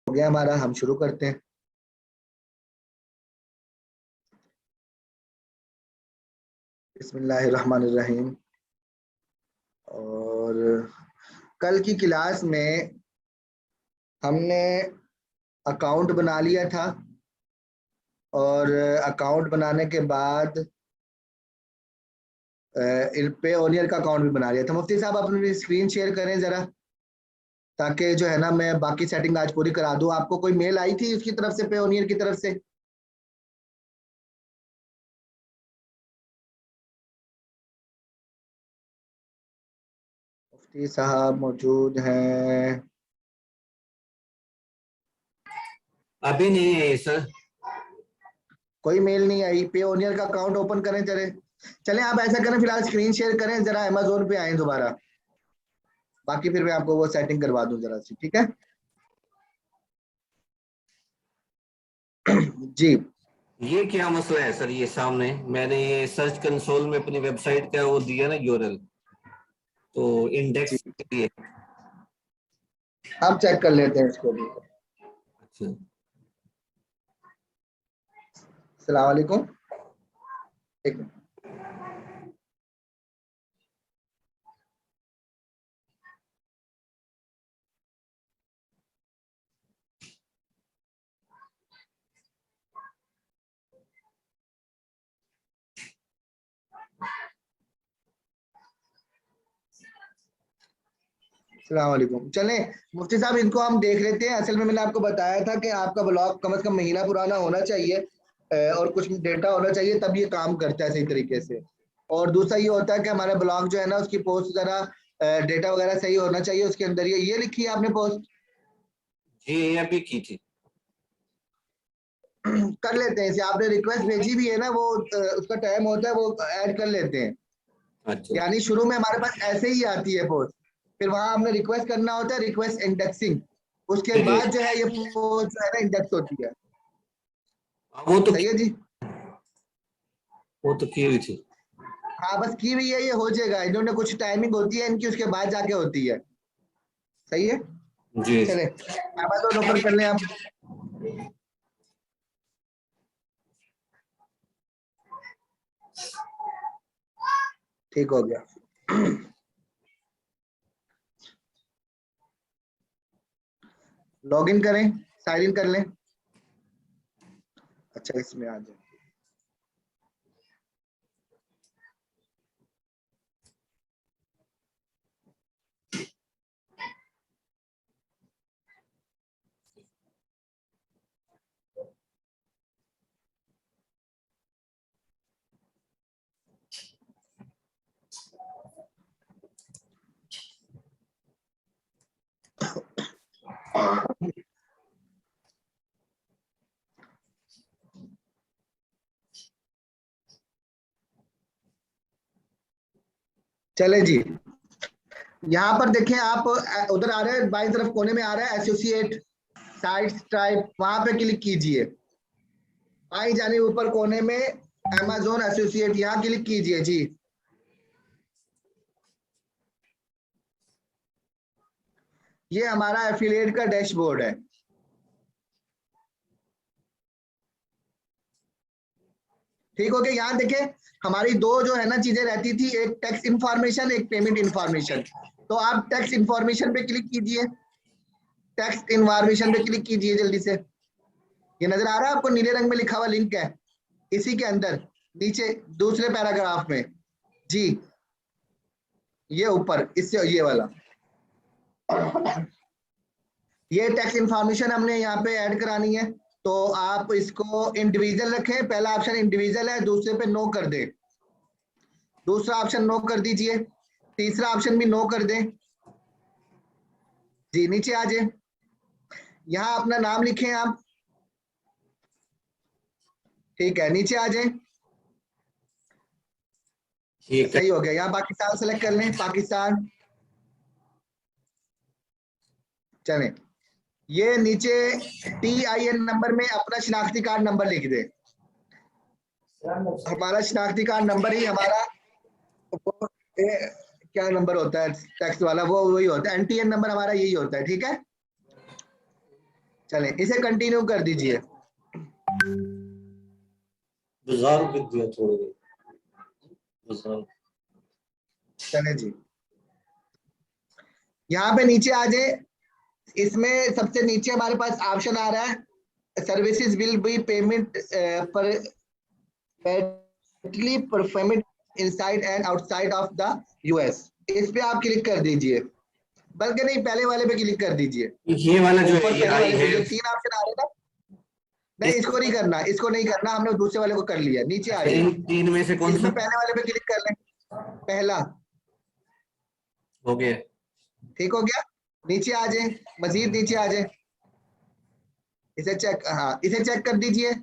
हो गया हमारा, हम शुरू करते हैं। बिस्मिल्लाहिर्रहमानिर्रहीम। और कल की क्लास में हमने अकाउंट बना लिया था और अकाउंट बनाने के बाद पे ओनियर का अकाउंट भी बना लिया था। मुफ्ती साहब अपनी स्क्रीन शेयर करें ज़रा, ताकि जो है ना मैं बाकी सेटिंग आज पूरी करा दूं। आपको कोई मेल आई थी उसकी तरफ से, पे ओनियर की तरफ से? मुफ्ती साहब मौजूद हैं? अभी नहीं है सर, कोई मेल नहीं आई। पे ओनियर का अकाउंट ओपन करें जरा। चलें आप ऐसा करें, फिलहाल स्क्रीन शेयर करें जरा, अमेजोन पे आए दोबारा, बाकी फिर मैं आपको वो सेटिंग करवा दूं जरा सी, ठीक है? जी ये क्या मसला है सर? ये सामने मैंने ये सर्च कंसोल में अपनी वेबसाइट का वो दिया ना यूआरएल, तो जी, इंडेक्स के लिए। आप चेक कर लेते हैं इसको भी। अच्छा, अस्सलाम वालेकुम। एक मिनट। अस्सलाम वालेकुम। चलें मुफ्ती साहब, इनको हम देख लेते हैं। असल में मैंने आपको बताया था कि आपका ब्लॉग कम से कम महीना पुराना होना चाहिए और कुछ डेटा होना चाहिए, तब ये काम करता है सही तरीके से। और दूसरा ये होता है कि हमारा ब्लॉग जो है ना उसकी पोस्ट जरा डेटा वगैरह सही होना चाहिए उसके अंदर। ये लिखी है आपने पोस्ट? जी ये अभी की थी। कर लेते हैं इसे। आपने रिक्वेस्ट भेजी भी है ना, वो उसका टाइम होता है, वो ऐड कर लेते हैं। अच्छा यानी शुरू में हमारे पास ऐसे ही आती है पोस्ट, फिर वहां हमने रिक्वेस्ट करना होता है, रिक्वेस्ट इंडेक्सिंग। उसके जी जी, बाद जो है ये पोस्ट जो है ना इंडेक्स होती है। वो तो सही है जी? वो तो की हुई थी। हाँ बस की हुई है, ये हो जाएगा। इन्होंने कुछ टाइमिंग होती है इनकी, उसके बाद जाके होती है। सही है। जी चले अमेज़न ओपन कर लें आप। ठीक हो गया। लॉग इन करें, साइन इन कर लें। अच्छा इसमें आ जाए। चले जी, यहाँ पर देखें आप, उधर आ रहा है बाईं तरफ कोने में आ रहा है एसोसिएट साइट्स टाइप, वहां पे क्लिक कीजिए। बाईं जाने ऊपर कोने में अमेज़न एसोसिएट, यहाँ क्लिक कीजिए जी। ये हमारा एफिलिएट का डैशबोर्ड है। ठीक हो गया। यहाँ देखें हमारी दो जो है ना चीजें रहती थी, एक टैक्स इंफॉर्मेशन, एक पेमेंट इंफॉर्मेशन। तो आप टैक्स इंफॉर्मेशन पे क्लिक कीजिए, टैक्स इंफॉर्मेशन पे क्लिक कीजिए जल्दी से। ये नजर आ रहा है आपको, नीले रंग में लिखा हुआ लिंक है, इसी के अंदर नीचे दूसरे पैराग्राफ में जी, ये ऊपर इससे ये वाला, ये टैक्स इंफॉर्मेशन हमने यहाँ पे ऐड करानी है। तो आप इसको इंडिविजुअल रखें, पहला ऑप्शन इंडिविजुअल है, दूसरे पे नो कर दें, दूसरा ऑप्शन नो कर दीजिए, तीसरा ऑप्शन भी नो कर दें जी। नीचे आ जाए, यहाँ अपना नाम लिखें आप। ठीक है, नीचे आ जाए। ठीक है। सही हो गया। यहाँ पाकिस्तान सेलेक्ट कर लें, पाकिस्तान। चलें, ये नीचे TIN नंबर में अपना शिनाख्ती कार्ड नंबर लिख दे। हमारा शिनाख्ती कार्ड नंबर ही हमारा वो, क्या नंबर होता है टैक्स वाला, वो वही होता है, NTN नंबर हमारा यही होता है। ठीक है, चले इसे कंटिन्यू कर दीजिए। 1000 रुपये दिया थोड़ी देर। 1000। चले जी, यहाँ पे नीचे आ जाए। इसमें सबसे नीचे हमारे पास ऑप्शन आ रहा है सर्विसेज विल बी पेमेंट पर payment inside and outside of the US. इस पे आप क्लिक कर दीजिए, बल्कि नहीं पहले वाले पे क्लिक कर दीजिए। ये वाला जो ऊपर है ये पहले आई वाले पे है। जो 3 ऑप्शन आ रहे हैं ना, नहीं इसको नहीं करना, इसको नहीं करना, हमने दूसरे वाले को कर लिया। नीचे आ इन जाए, 3 में से कौन सा इसमें पहले वाले पे क्लिक कर लें, पहला। हो गया? ठीक हो गया, नीचे आ जाए, मजीद नीचे आ जाए, इसे चेक, हाँ इसे चेक कर दीजिए।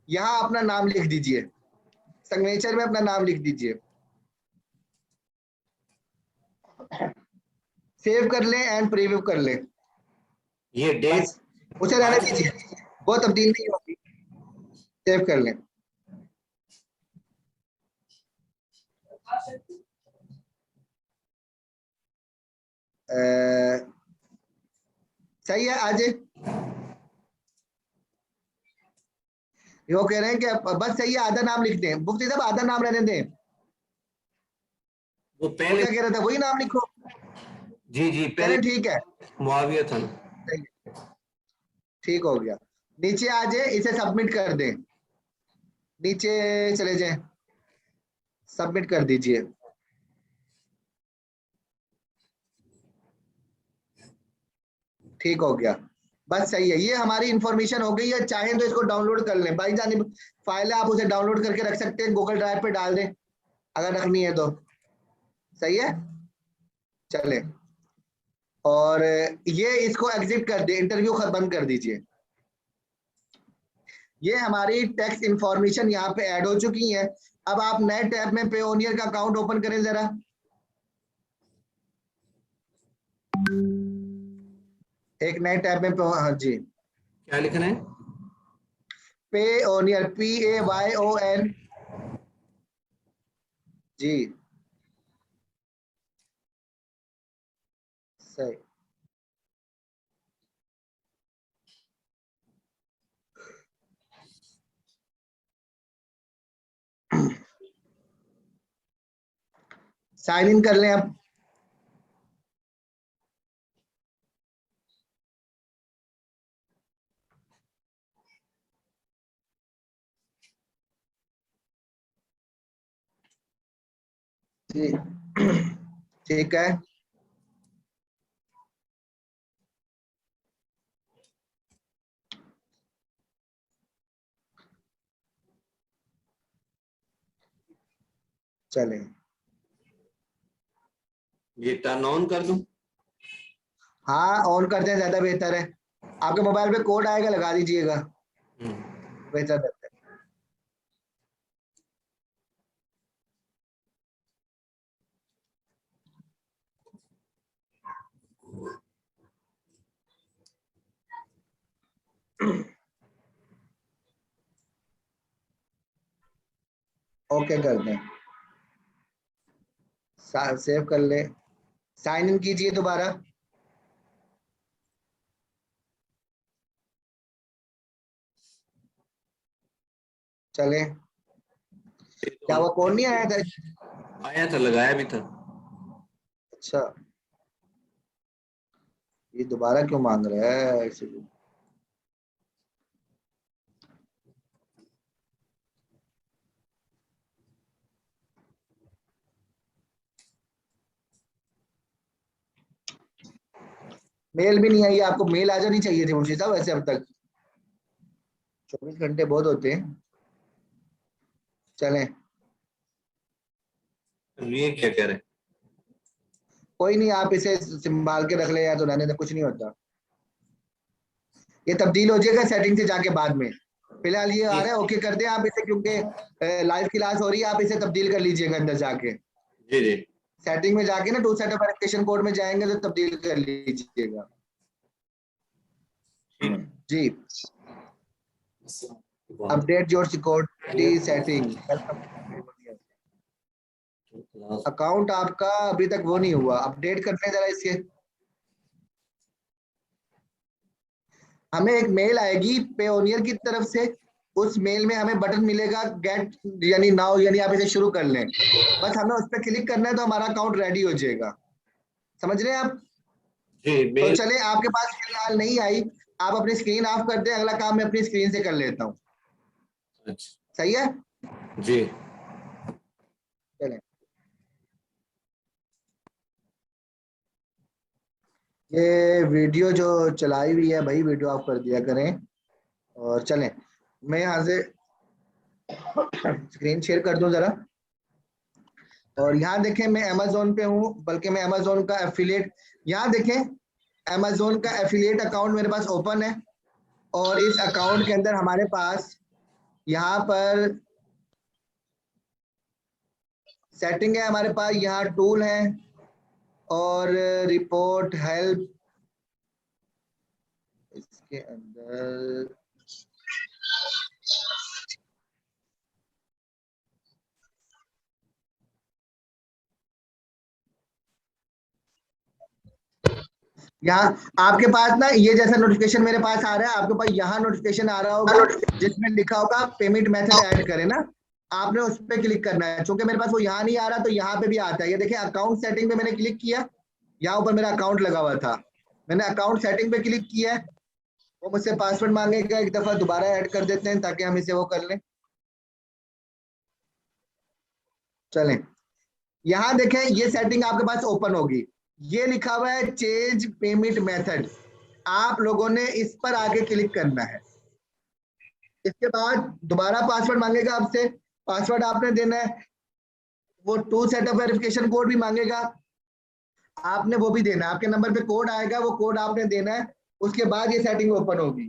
यहाँ अपना नाम लिख दीजिए, सिग्नेचर में अपना नाम लिख दीजिए, सेव कर लें एंड प्रीव्यू कर लें। ये डेट बस उसे रहने आज की। दीजिए, वो तब्दील नहीं होगी। सेव कर लें। सही है, आज वो कह रहे हैं कि बस सही है, आधा नाम लिख दें। मुफ्ती साहब आधा नाम रहने दें। वो वो पहले। क्या कह रहा था, वही नाम लिखो। जी जी पहले चलें ठीक है, मुआविया था ना। सही है, ठीक हो गया। नीचे आ जाए, इसे सबमिट कर दें। नीचे चले जाएं, सबमिट कर दीजिए। ठीक हो गया, बस सही है। ये हमारी इंफॉर्मेशन हो गई है। चाहें तो इसको डाउनलोड कर लें, भाई जानी फाइल है, आप उसे डाउनलोड करके रख सकते हैं, गूगल ड्राइव पे डाल दें अगर रखनी है तो। सही है, चले, और ये इसको एग्जिट कर दे, इंटरव्यू बंद कर दीजिए। ये हमारी टैक्स इंफॉर्मेशन यहाँ पे ऐड हो चुकी है। अब आप नए टैब में पेओनियर का अकाउंट ओपन करें जरा। एक नए टैब में हाँ जी, क्या लिखना है? पेओनियर, PAYON जी, सही। साइन इन कर लें अब। जी ठीक है, चलें। ये टर्न ऑन कर दूं? हाँ ऑन करते हैं, ज्यादा बेहतर है। आपके मोबाइल पे कोड आएगा, लगा दीजिएगा, बेहतर रहता है। ओके कर दें, सेव कर ले, साइन इन कीजिए दोबारा। चले, क्या वो कोड नहीं आया था? आया था, लगाया भी था। अच्छा, ये दोबारा क्यों मांग रहा है ऐसे? मेल भी नहीं आई, आपको मेल आ जानी चाहिए थी मुंशी साहब वैसे। अब तक 24 घंटे बहुत होते हैं। चलें, ये क्या कह रहे हैं? कोई नहीं, आप इसे संभाल के रख ले या तो रहने दें, कुछ नहीं होता। ये तब्दील हो जाएगा सेटिंग से जाके बाद में। फिलहाल ये आ रहा है, ओके कर दें आप इसे, क्योंकि लाइव क्लास हो रही है। आप इसे तब्दील कर लीजिएगा अंदर जाके, जी जी सेटिंग में जाके ना, टू सेटअप वेरिफिकेशन कोड में जाएंगे तो तब्दील कर लीजिएगा। जी, update your security setting. Account आपका अभी तक वो नहीं हुआ, अपडेट करने जरा इसके। हमें एक मेल आएगी पेओनियर की तरफ से, उस मेल में हमें बटन मिलेगा गेट यानी नाउ, यानी आप इसे शुरू कर लें, बस हमें उस पर क्लिक करना है तो हमारा अकाउंट रेडी हो जाएगा। समझ रहे हैं आप? जी तो मेल। चले, आपके पास फिलहाल नहीं आई, आप अपनी स्क्रीन ऑफ कर दें, अगला काम मैं अपनी स्क्रीन से कर लेता हूँ। अच्छा सही है, जी। चलें। ये वीडियो जो चलाई हुई है भाई, वीडियो ऑफ कर दिया करें। और चलें, मैं यहाँ से स्क्रीन शेयर कर दूं जरा। और यहाँ देखें मैं अमेजोन पे हूँ, बल्कि मैं अमेजोन का एफिलिएट, यहाँ देखें अमेजोन का एफिलिएट अकाउंट मेरे पास ओपन है। और इस अकाउंट के अंदर हमारे पास यहाँ पर सेटिंग है, हमारे पास यहाँ टूल है और रिपोर्ट हेल्प, इसके अंदर यहाँ आपके पास ना ये जैसा नोटिफिकेशन मेरे पास आ रहा है, आपके पास यहाँ नोटिफिकेशन आ रहा होगा जिसमें लिखा होगा पेमेंट मेथड ऐड करें ना, आपने उस पर क्लिक करना है। क्योंकि मेरे पास वो यहाँ नहीं आ रहा तो यहाँ पे भी आता है। ये देखिए अकाउंट सेटिंग पे मैंने क्लिक किया, यहाँ ऊपर मेरा अकाउंट लगा हुआ था, मैंने अकाउंट सेटिंग पे क्लिक किया है। वो मुझसे पासवर्ड मांगेगा, एक दफा दोबारा ऐड कर देते हैं ताकि हम इसे वो कर लें। चलें, यहाँ देखें ये सेटिंग आपके पास ओपन होगी, ये लिखा हुआ है चेंज पेमेंट मेथड, आप लोगों ने इस पर आगे क्लिक करना है। इसके बाद दोबारा पासवर्ड मांगेगा आपसे, पासवर्ड आपने देना है, वो टू सेटअप वेरिफिकेशन कोड भी मांगेगा, आपने वो भी देना है, आपके नंबर पे कोड आएगा, वो कोड आपने देना है, उसके बाद ये सेटिंग ओपन होगी।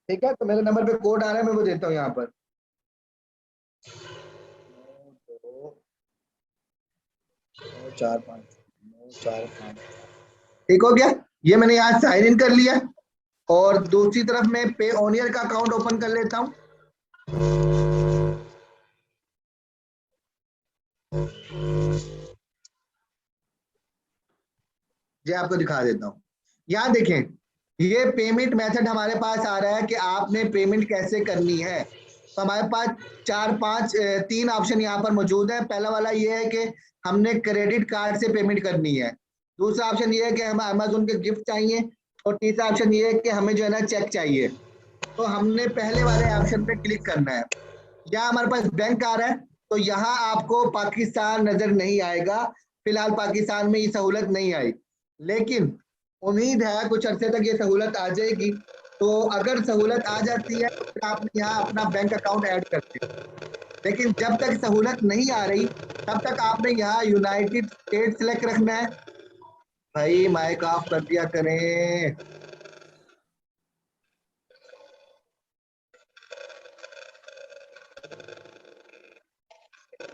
ठीक है, तो मेरे नंबर पे कोड आ रहा है, मैं वो देता हूँ यहाँ पर 945 ठीक हो गया। ये मैंने यहाँ साइन इन कर लिया। और दूसरी तरफ मैं पे ओनियर का अकाउंट ओपन कर लेता हूँ। ये आपको दिखा देता हूँ, यहाँ देखें ये पेमेंट मेथड हमारे पास आ रहा है कि आपने पेमेंट कैसे करनी है। तो हमारे पास तीन ऑप्शन यहाँ पर मौजूद है। पहला वाला ये है कि हमने क्रेडिट कार्ड से पेमेंट करनी है, दूसरा ऑप्शन ये है कि हमें अमेजोन के गिफ्ट चाहिए, और तीसरा ऑप्शन ये है कि हमें जो है ना चेक चाहिए। तो हमने पहले वाले ऑप्शन पे क्लिक करना है। यहाँ हमारे पास बैंक आ रहा है, तो यहाँ आपको पाकिस्तान नजर नहीं आएगा, फिलहाल पाकिस्तान में ये सहूलत नहीं आई, लेकिन उम्मीद है कुछ अरसे तक ये सहूलत आ जाएगी। तो अगर सहूलत आ जाती है तो फिर आप यहाँ अपना बैंक अकाउंट ऐड करते हैं, लेकिन जब तक सहूलत नहीं आ रही तब तक आपने यहाँ यूनाइटेड स्टेट सिलेक्ट रखना है। भाई माइक ऑफ कर दिया करें।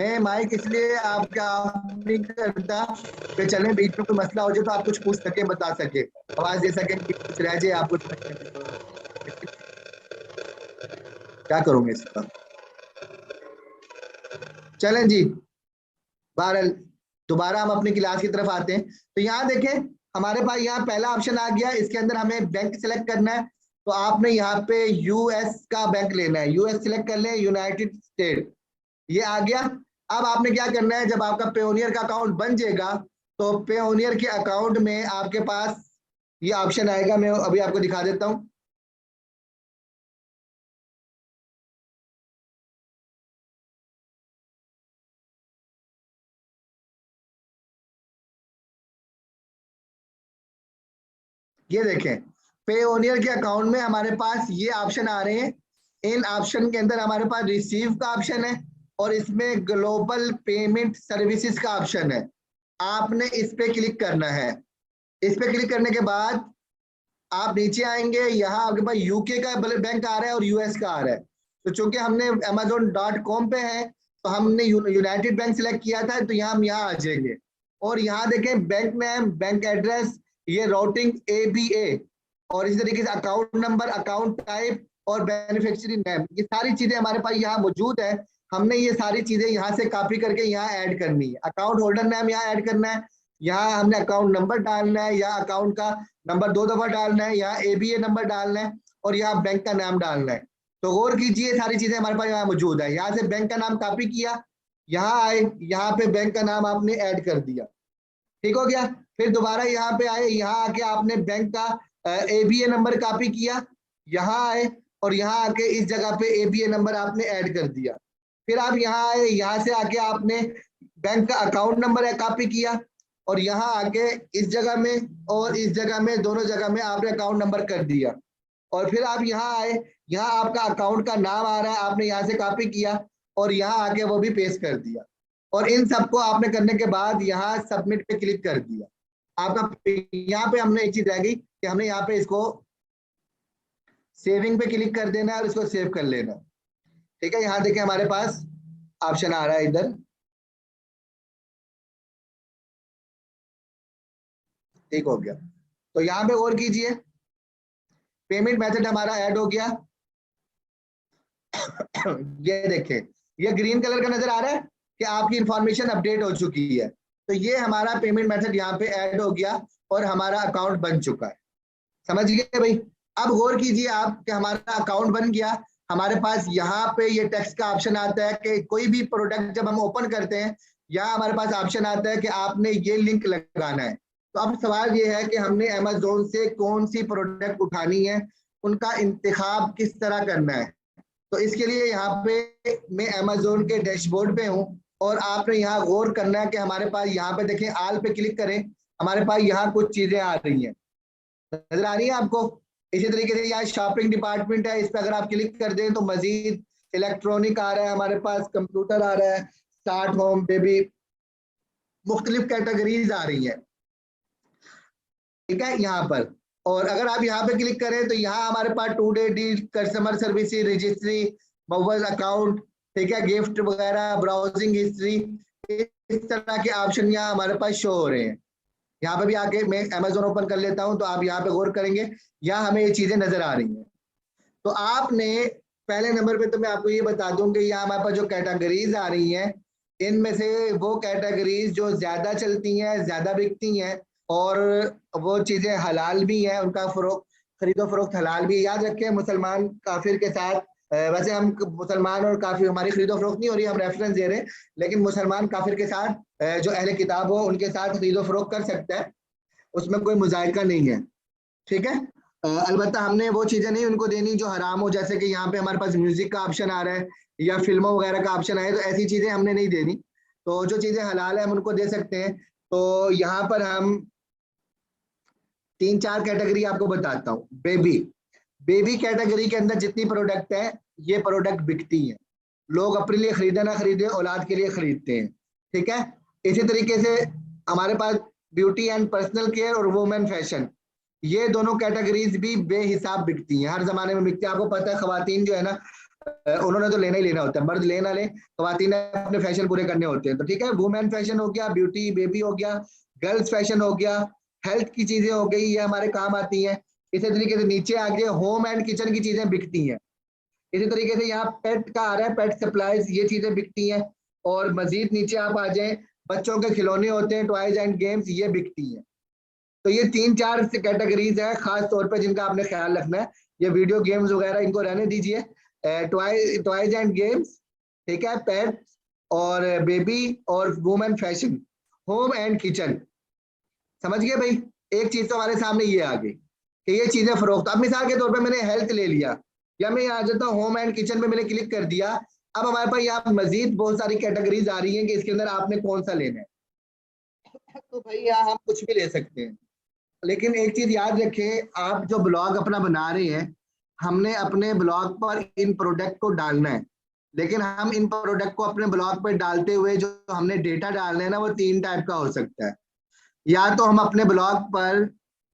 मैं माइक इसलिए आपका ऑफ नहीं करता कि चले बीच में कोई मसला हो जाए तो आप कुछ पूछ सके, बता सके, आवाज दे सके, कुछ रह जाए आपको समझने में, तो क्या करूंगे इसका। चलें जी, बहरहाल दोबारा हम अपनी क्लास की तरफ आते हैं। तो यहाँ देखें हमारे पास यहाँ पहला ऑप्शन आ गया, इसके अंदर हमें बैंक सिलेक्ट करना है। तो आपने यहाँ पे यूएस का बैंक लेना है, यूएस सिलेक्ट कर लें, यूनाइटेड स्टेट, ये आ गया। अब आपने क्या करना है, जब आपका पेओनियर का अकाउंट बन जाएगा तो पेओनियर के अकाउंट में आपके पास ये ऑप्शन आएगा, मैं अभी आपको दिखा देता हूँ। ये देखें पेओनियर के अकाउंट में हमारे पास ये ऑप्शन आ रहे हैं। इन ऑप्शन के अंदर हमारे पास रिसीव का ऑप्शन है और इसमें ग्लोबल पेमेंट सर्विसेज का ऑप्शन है। आपने इस पे क्लिक करना है। इस पे क्लिक करने के बाद आप नीचे आएंगे, यहाँ आपके पास यूके का बैंक आ रहा है और यूएस का आ रहा है। तो चूंकि हमने amazon.com पे है तो हमने यूनाइटेड बैंक सिलेक्ट किया था, तो यहाँ हम यहाँ आ जाएंगे। और यहाँ देखें बैंक नेम, बैंक एड्रेस, ये राउटिंग ABA, और इसी तरीके से अकाउंट नंबर, अकाउंट टाइप और बेनिफिशियरी नेम, ये सारी चीजें हमारे पास यहाँ मौजूद है। हमने ये सारी चीजें यहाँ से कॉपी करके यहाँ ऐड करनी है। अकाउंट होल्डर नेम यहाँ ऐड करना है, यहाँ हमने अकाउंट नंबर डालना है, या अकाउंट का नंबर 2 दफा डालना है, यहाँ ABA नंबर डालना है, और यहाँ बैंक का नाम डालना है। तो गौर कीजिए सारी चीजें हमारे पास यहाँ मौजूद है। यहाँ से बैंक का नाम कॉपी किया, यहाँ आए, यहाँ पे बैंक का नाम आपने ऐड कर दिया, ठीक हो गया। फिर दोबारा यहाँ पे आए, यहाँ आके आपने बैंक का ABA नंबर कॉपी किया, यहाँ आए और यहाँ आके इस जगह पे ABA नंबर आपने ऐड कर दिया। फिर आप यहाँ आए, यहाँ से आके आपने बैंक का अकाउंट नंबर कॉपी किया और यहाँ आके इस जगह में और इस जगह में, दोनों जगह में आपने अकाउंट नंबर कर दिया। और फिर आप यहाँ आए, यहाँ आपका अकाउंट का नाम आ रहा है, आपने यहाँ से कॉपी किया और यहाँ आके वो भी पेस्ट कर दिया। और इन सबको आपने करने के बाद यहाँ सबमिट पे क्लिक कर दिया। आपका यहाँ पे हमने एक चीज रह गई कि हमने यहाँ पे इसको सेविंग पे क्लिक कर देना है और इसको सेव कर लेना, ठीक है। यहाँ देखिए हमारे पास ऑप्शन आ रहा है इधर, ठीक हो गया। तो यहाँ पे गौर कीजिए, पेमेंट मेथड हमारा ऐड हो गया। ये देखें, ये ग्रीन कलर का नजर आ रहा है कि आपकी इंफॉर्मेशन अपडेट हो चुकी है। तो ये हमारा पेमेंट मेथड यहाँ पे ऐड हो गया और हमारा अकाउंट बन चुका है। समझ गए भाई? अब गौर कीजिए आप कि हमारा अकाउंट बन गया। हमारे पास यहाँ पे ये टैक्स का ऑप्शन आता है कि कोई भी प्रोडक्ट जब हम ओपन करते हैं, यहाँ हमारे पास ऑप्शन आता है कि आपने ये लिंक लगाना है। तो अब सवाल ये है कि हमने अमेज़न से कौन सी प्रोडक्ट उठानी है, उनका इंतखाब किस तरह करना है। तो इसके लिए यहाँ पे मैं अमेज़न के डैशबोर्ड पे हूँ और आपने यहाँ गौर करना है कि हमारे पास यहाँ पे देखें, आल पे क्लिक करें, हमारे पास यहाँ कुछ चीजें आ रही हैं, नजर आ रही है आपको। इसी तरीके से यहाँ शॉपिंग डिपार्टमेंट है, इस पर अगर आप क्लिक कर दें तो मजीद इलेक्ट्रॉनिक आ रहा है, हमारे पास कंप्यूटर आ रहा है, स्टार्ट होम, बेबी, मुख्तलिफ कैटेगरीज आ रही है, ठीक है यहाँ पर। और अगर आप यहाँ पे क्लिक करें तो यहाँ हमारे पास today deal, customer service, registry, mobile account, ठीक है, गिफ्ट वगैरह, ब्राउजिंग हिस्ट्री, इस तरह के ऑप्शन यहाँ हमारे पास शो हो रहे हैं। यहाँ पे भी आके मैं अमेज़न ओपन कर लेता हूँ तो आप यहाँ पे गौर करेंगे, यहाँ हमें ये चीजें नजर आ रही हैं। तो आपने पहले नंबर पे तो मैं आपको ये बता दूं कि यहाँ हमारे पास जो कैटेगरीज आ रही हैं, इनमें से वो कैटेगरीज जो ज्यादा चलती हैं, ज्यादा बिकती हैं और वो चीजें हलाल भी हैं, उनका फरोख्त, खरीदो फरोख्त हलाल भी है। याद रखें, मुसलमान काफिर के साथ, वैसे हम मुसलमान और काफिर, हमारी खरीदो फरोख्त नहीं हो रही, हम रेफरेंस दे रहे हैं, लेकिन मुसलमान काफिर के साथ, जो अहले किताब हो उनके साथ खरीदो फरोख्त कर सकता है, उसमें कोई मुजाहिदा नहीं है, ठीक है। अलबत्ता हमने वो चीजें नहीं उनको देनी जो हराम हो, जैसे कि यहाँ पे हमारे पास म्यूजिक का ऑप्शन आ रहा है या फिल्मों वगैरह का ऑप्शन आए, तो ऐसी चीजें हमने नहीं देनी। तो जो चीजें हलाल है हम उनको दे सकते हैं। तो यहाँ पर हम 3-4 कैटेगरी आपको बताता हूँ। बेबी कैटेगरी के अंदर जितनी प्रोडक्ट है, ये प्रोडक्ट बिकती हैं, लोग अपने लिए खरीदे ना खरीदे, औलाद के लिए खरीदते हैं, ठीक है। इसी तरीके से हमारे पास ब्यूटी एंड पर्सनल केयर और वुमेन फैशन, ये दोनों कैटेगरीज भी बेहिसाब बिकती हैं, हर जमाने में बिकती है। आपको पता है खवातीन जो है ना, उन्होंने तो लेना ही लेना होता है, मर्द लेना ले, खवातीन ने अपने फैशन पूरे करने होते हैं। तो ठीक है, वुमेन फैशन हो गया, ब्यूटी, बेबी हो गया, गर्ल्स फैशन हो गया, हेल्थ की चीजें हो गई, ये हमारे काम आती हैं। इसी तरीके से नीचे आगे होम एंड किचन की चीजें बिकती हैं। इसी तरीके से यहाँ पेट का आ रहा है, पेट सप्लाईज, ये चीजें बिकती हैं। और मजीद नीचे आप आ जाएं, बच्चों के खिलौने होते हैं, टॉयज एंड गेम्स, ये बिकती हैं। तो ये 3-4 कैटेगरीज है खास तौर पे जिनका आपने ख्याल रखना है। ये वीडियो गेम्स वगैरह इनको रहने दीजिए, टॉयज एंड गेम्स, ठीक है, पेट और बेबी और women fashion, home and kitchen. समझ गए भाई? एक चीज तो हमारे सामने ये आ गई कि ये चीजें फरोख्त। अब मिसाल के तौर पे मैंने हेल्थ ले लिया, या मैं आ जाता हूँ होम एंड किचन पे, मैंने क्लिक कर दिया। अब हमारे पास यहाँ मजीद बहुत सारी कैटेगरीज आ रही हैं कि इसके अंदर आपने कौन सा लेना है। तो भाई यहाँ हम कुछ भी ले सकते हैं, लेकिन एक चीज याद रखें, आप जो ब्लॉग अपना बना रहे हैं, हमने अपने ब्लॉग पर इन प्रोडक्ट को डालना है। लेकिन हम इन प्रोडक्ट को अपने ब्लॉग पर डालते हुए जो हमने डेटा डालना है ना, वो 3 टाइप का हो सकता है। या तो हम अपने ब्लॉग पर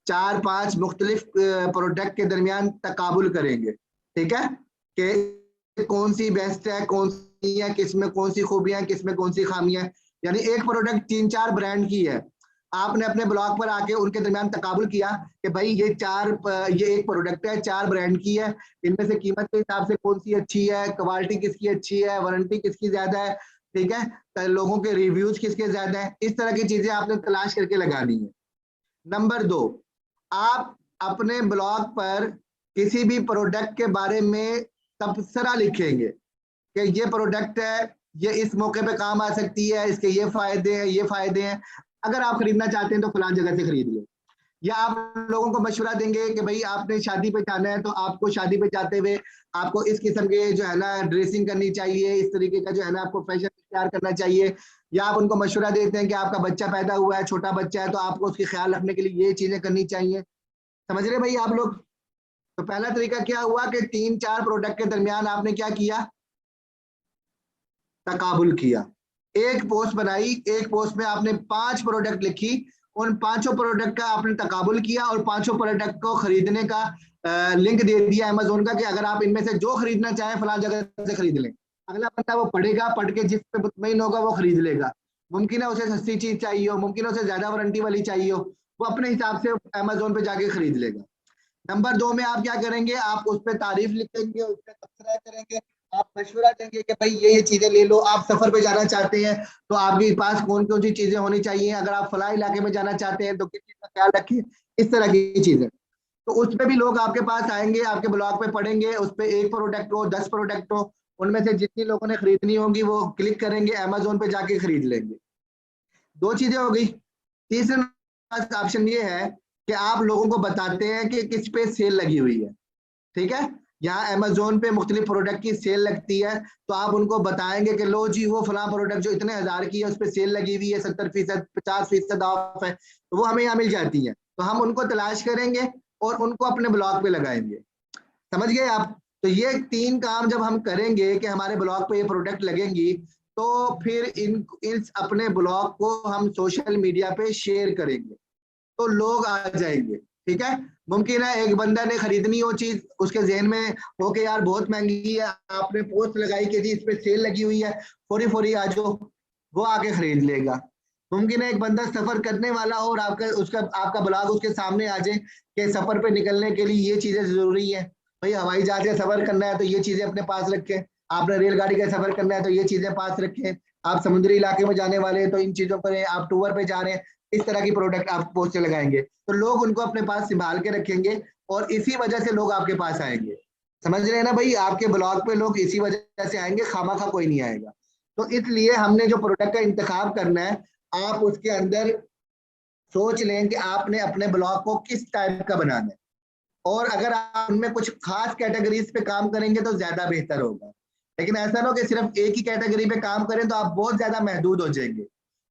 4-5 मुख्तलिफ प्रोडक्ट के दरमियान तकाबुल करेंगे, ठीक है, कि कौन सी बेस्ट है, कौन सी है, किसमें कौन सी खूबियां, किसमें कौन सी खामियां। यानी एक प्रोडक्ट 3-4 ब्रांड की है, आपने अपने ब्लॉग पर आके उनके दरमियान तकाबुल किया कि भाई ये एक प्रोडक्ट है, 4 ब्रांड की है, इनमें से कीमत के हिसाब से कौन सी अच्छी है, क्वालिटी किसकी अच्छी है, वारंटी किसकी ज्यादा है, ठीक है, तो लोगों के रिव्यूज किसके ज्यादा है, इस तरह की चीजें आपने तलाश करके लगानी है। नंबर 2, आप अपने ब्लॉग पर किसी भी प्रोडक्ट के बारे में तबसरा लिखेंगे कि ये प्रोडक्ट है, ये इस मौके पे काम आ सकती है, इसके ये फायदे हैं, ये फायदे हैं, अगर आप खरीदना चाहते हैं तो फलां जगह से खरीद लो। या आप लोगों को मशवरा देंगे कि भाई आपने शादी पे जाना है तो आपको शादी पे जाते हुए आपको इस किस्म के जो है ना ड्रेसिंग करनी चाहिए, इस तरीके का जो है ना आपको फैशन तैयार करना चाहिए। या आप उनको मशवरा देते हैं कि आपका बच्चा पैदा हुआ है, छोटा बच्चा है, तो आपको उसकी ख्याल रखने के लिए ये चीजें करनी चाहिए। समझ रहे भाई आप लोग? तो पहला तरीका क्या हुआ कि 3-4 प्रोडक्ट के दरमियान आपने क्या किया, तकाबुल किया। एक पोस्ट बनाई, एक पोस्ट में आपने 5 प्रोडक्ट लिखी, उन 5 प्रोडक्ट का आपने तकाबुल किया और 5 प्रोडक्ट को खरीदने का लिंक दे दिया अमेजोन का कि अगर आप इनमें से जो खरीदना चाहें फलां जगह से खरीद लें। अगला बंदा वो पढ़ेगा, पढ़ के जिस पे मुतमईन होगा वो खरीद लेगा। मुमकिन है उसे सस्ती चीज चाहिए हो, मुमकिन है उसे ज्यादा वारंटी वाली चाहिए हो, वो अपने हिसाब से अमेजोन पे जाके खरीद लेगा। नंबर 2 में आप क्या करेंगे, आप उस पर तारीफ लिखेंगे, उस पर तबसरा करेंगे, आप मशवरा देंगे कि भाई ये चीजें ले लो। आप सफर पे जाना चाहते हैं तो आपके पास कौन कौन सी चीजें होनी चाहिए, अगर आप फला इलाके में जाना चाहते हैं तो किस चीज का ख्याल रखिए, इस तरह की चीजें। तो उस पर भी लोग आपके पास आएंगे, आपके ब्लॉग पे पढ़ेंगे, उस पर 1 प्रोडक्ट हो, 10 प्रोडक्ट हो, उनमें से जितनी लोगों ने खरीदनी होगी वो क्लिक करेंगे, अमेजोन पे जाके खरीद लेंगे। 2 चीजें हो गई। तीसरा ऑप्शन ये है कि आप लोगों को बताते हैं कि किस पे सेल लगी हुई है, ठीक है। यहाँ अमेजोन पे मुख्तलिफ प्रोडक्ट की सेल लगती है, तो आप उनको बताएंगे कि लो जी वो फला प्रोडक्ट जो इतने हजार की है उस पर सेल लगी हुई है, 70%, 50% ऑफ है, तो वो हमें यहाँ मिल जाती है। तो हम उनको तलाश करेंगे और उनको अपने ब्लॉग पे लगाएंगे। समझ गए आप? तो ये 3 काम जब हम करेंगे कि हमारे ब्लॉग पे ये प्रोडक्ट लगेंगी, तो फिर इस अपने ब्लॉग को हम सोशल मीडिया पे शेयर करेंगे तो लोग आ जाएंगे, ठीक है। मुमकिन है एक बंदा ने खरीदनी हो चीज, उसके जहन में हो के यार बहुत महंगी है, आपने पोस्ट लगाई कि जी इस पे सेल लगी हुई है, फौरी फौरी आ जाओ, वो आके खरीद लेगा। मुमकिन है एक बंदा सफर करने वाला हो और आपका ब्लॉग उसके सामने आ जाए कि सफर पे निकलने के लिए ये चीजें जरूरी है, भाई हवाई जहाज से सफर करना है तो ये चीजें अपने पास रखें, आपने रेलगाड़ी का सफर करना है तो ये चीजें पास रखें, आप समुद्री इलाके में जाने वाले हैं तो इन चीजों पर, आप टूर पे जा रहे हैं, इस तरह की प्रोडक्ट आप पोस्टर लगाएंगे तो लोग उनको अपने पास संभाल के रखेंगे और इसी वजह से लोग आपके पास आएंगे। समझ रहे हैं ना भाई? आपके ब्लॉग पे लोग इसी वजह से आएंगे, खामखा कोई नहीं आएगा। तो इसलिए हमने जो प्रोडक्ट का इंतखाब करना है, आप उसके अंदर सोच लें कि आपने अपने ब्लॉग को किस टाइप का बनाना है, और अगर आप उनमें कुछ खास कैटेगरीज पे काम करेंगे तो ज्यादा बेहतर होगा। लेकिन ऐसा ना हो कि सिर्फ एक ही कैटेगरी पे काम करें तो आप बहुत ज्यादा महदूद हो जाएंगे।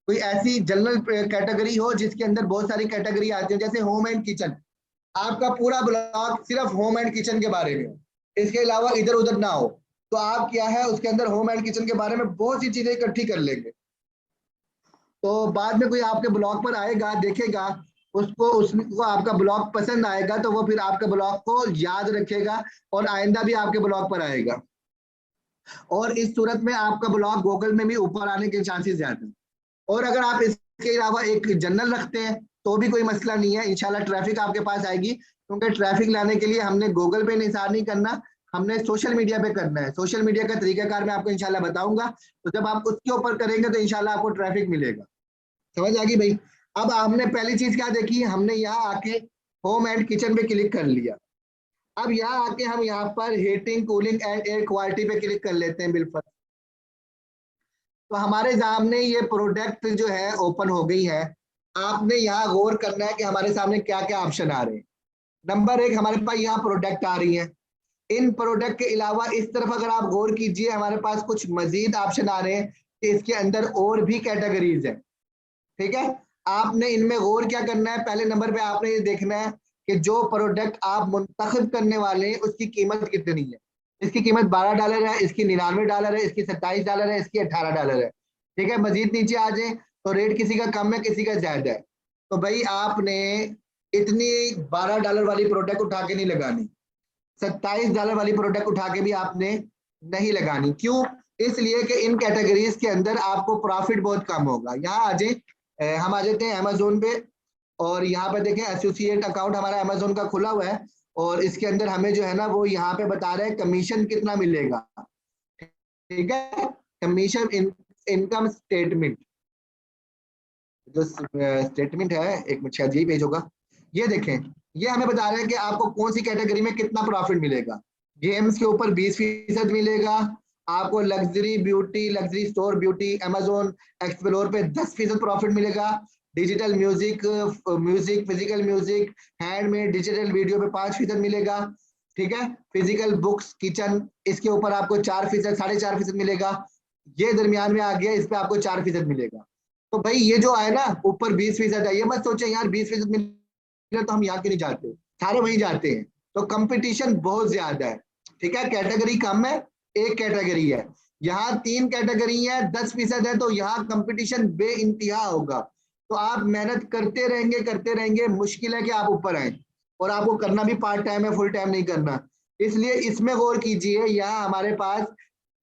कोई ऐसी जनरल कैटेगरी हो जिसके अंदर बहुत सारी कैटेगरी आती है, जैसे होम एंड किचन, आपका पूरा ब्लॉग सिर्फ होम एंड किचन के बारे में हो, इसके अलावा इधर उधर ना हो, तो आप क्या है उसके अंदर होम एंड किचन के बारे में बहुत सी चीजें इकट्ठी कर लेंगे। तो बाद में कोई आपके ब्लॉग पर आएगा, देखेगा, उसको आपका ब्लॉग पसंद आएगा तो वो फिर आपके ब्लॉग को याद रखेगा और आइंदा भी आपके ब्लॉग पर आएगा, और इस सूरत में आपका ब्लॉग गूगल में भी ऊपर आने के चांसेस ज्यादा हैं। और अगर आप इसके अलावा एक जनरल रखते हैं तो भी कोई मसला नहीं है, इंशाल्लाह ट्रैफिक आपके पास आएगी, क्योंकि ट्रैफिक लाने के लिए हमने गूगल पे निसार नहीं करना, हमने सोशल मीडिया पे करना है। सोशल मीडिया का तरीकाकार मैं आपको इंशाल्लाह बताऊंगा, तो जब आप उसके ऊपर करेंगे तो इंशाल्लाह आपको ट्रैफिक मिलेगा। समझ आ गई भाई? अब हमने पहली चीज क्या देखी, हमने यहाँ आके होम एंड किचन पे क्लिक कर लिया। अब यहाँ आके हम यहाँ पर heating, cooling and air quality पे क्लिक कर लेते हैं बिल्कुल। तो हमारे सामने ये प्रोडक्ट जो है ओपन हो गई है। आपने यहाँ गौर करना है कि हमारे सामने क्या क्या ऑप्शन आ रहे हैं। नंबर 1, हमारे पास यहाँ प्रोडक्ट आ रही है। इन प्रोडक्ट के अलावा इस तरफ अगर आप गौर कीजिए, हमारे पास कुछ मजीद ऑप्शन आ रहे हैं कि इसके अंदर और भी कैटेगरीज है, ठीक है। आपने इनमें गौर क्या करना है, पहले नंबर पे आपने ये देखना है कि जो प्रोडक्ट आप मुंतखब करने वाले हैं उसकी कीमत कितनी है। इसकी कीमत $12 है, इसकी $99 है, इसकी $27 है, इसकी $18 है, ठीक है। मजीद नीचे आ जाए तो रेट किसी का कम है, किसी का ज्यादा है। तो भाई आपने इतनी $12 वाली प्रोडक्ट उठा के नहीं लगानी, $27 वाली प्रोडक्ट उठा के भी आपने नहीं लगानी। क्यों? इसलिए कि इन कैटेगरीज के अंदर आपको प्रॉफिट बहुत कम होगा। यहाँ आ जाए हम आ जाते हैं अमेजोन पे, और यहाँ पे देखें एसोसिएट अकाउंट हमारा अमेजोन का खुला हुआ है, और इसके अंदर हमें जो है ना वो यहाँ पे बता रहे हैं कमीशन कितना मिलेगा। ठीक है, कमीशन इनकम स्टेटमेंट, जो स्टेटमेंट है, एक मिनट शायद यही पेज होगा, ये देखें, ये हमें बता रहे हैं कि आपको कौन सी कैटेगरी में कितना प्रॉफिट मिलेगा। गेम्स के ऊपर 20% मिलेगा आपको, luxury beauty, luxury store beauty, Amazon explore पे 10% प्रॉफिट मिलेगा, digital music, music physical music, handmade digital video पे 5% मिलेगा। ठीक है, फिजिकल बुक्स किचन, इसके ऊपर आपको 4%, 4.5% मिलेगा। ये दरमियान में आ गया, इस पे आपको 4% मिलेगा। तो भाई ये जो आए ना ऊपर 20% है, ये मत सोचे यार 20% मिले तो हम यहाँ क्यों नहीं जाते, सारे वहीं जाते हैं। तो कंपटीशन बहुत ज्यादा है। ठीक है, कैटेगरी कम है, एक कैटेगरी है, यहाँ 3 कैटेगरी है, 10% है, तो यहाँ कंपटीशन बे इंतहा होगा। तो आप मेहनत करते रहेंगे, मुश्किल है कि आप ऊपर आए, और आपको करना भी पार्ट टाइम है, फुल टाइम नहीं करना। इसलिए इसमें गौर कीजिए, यहाँ हमारे पास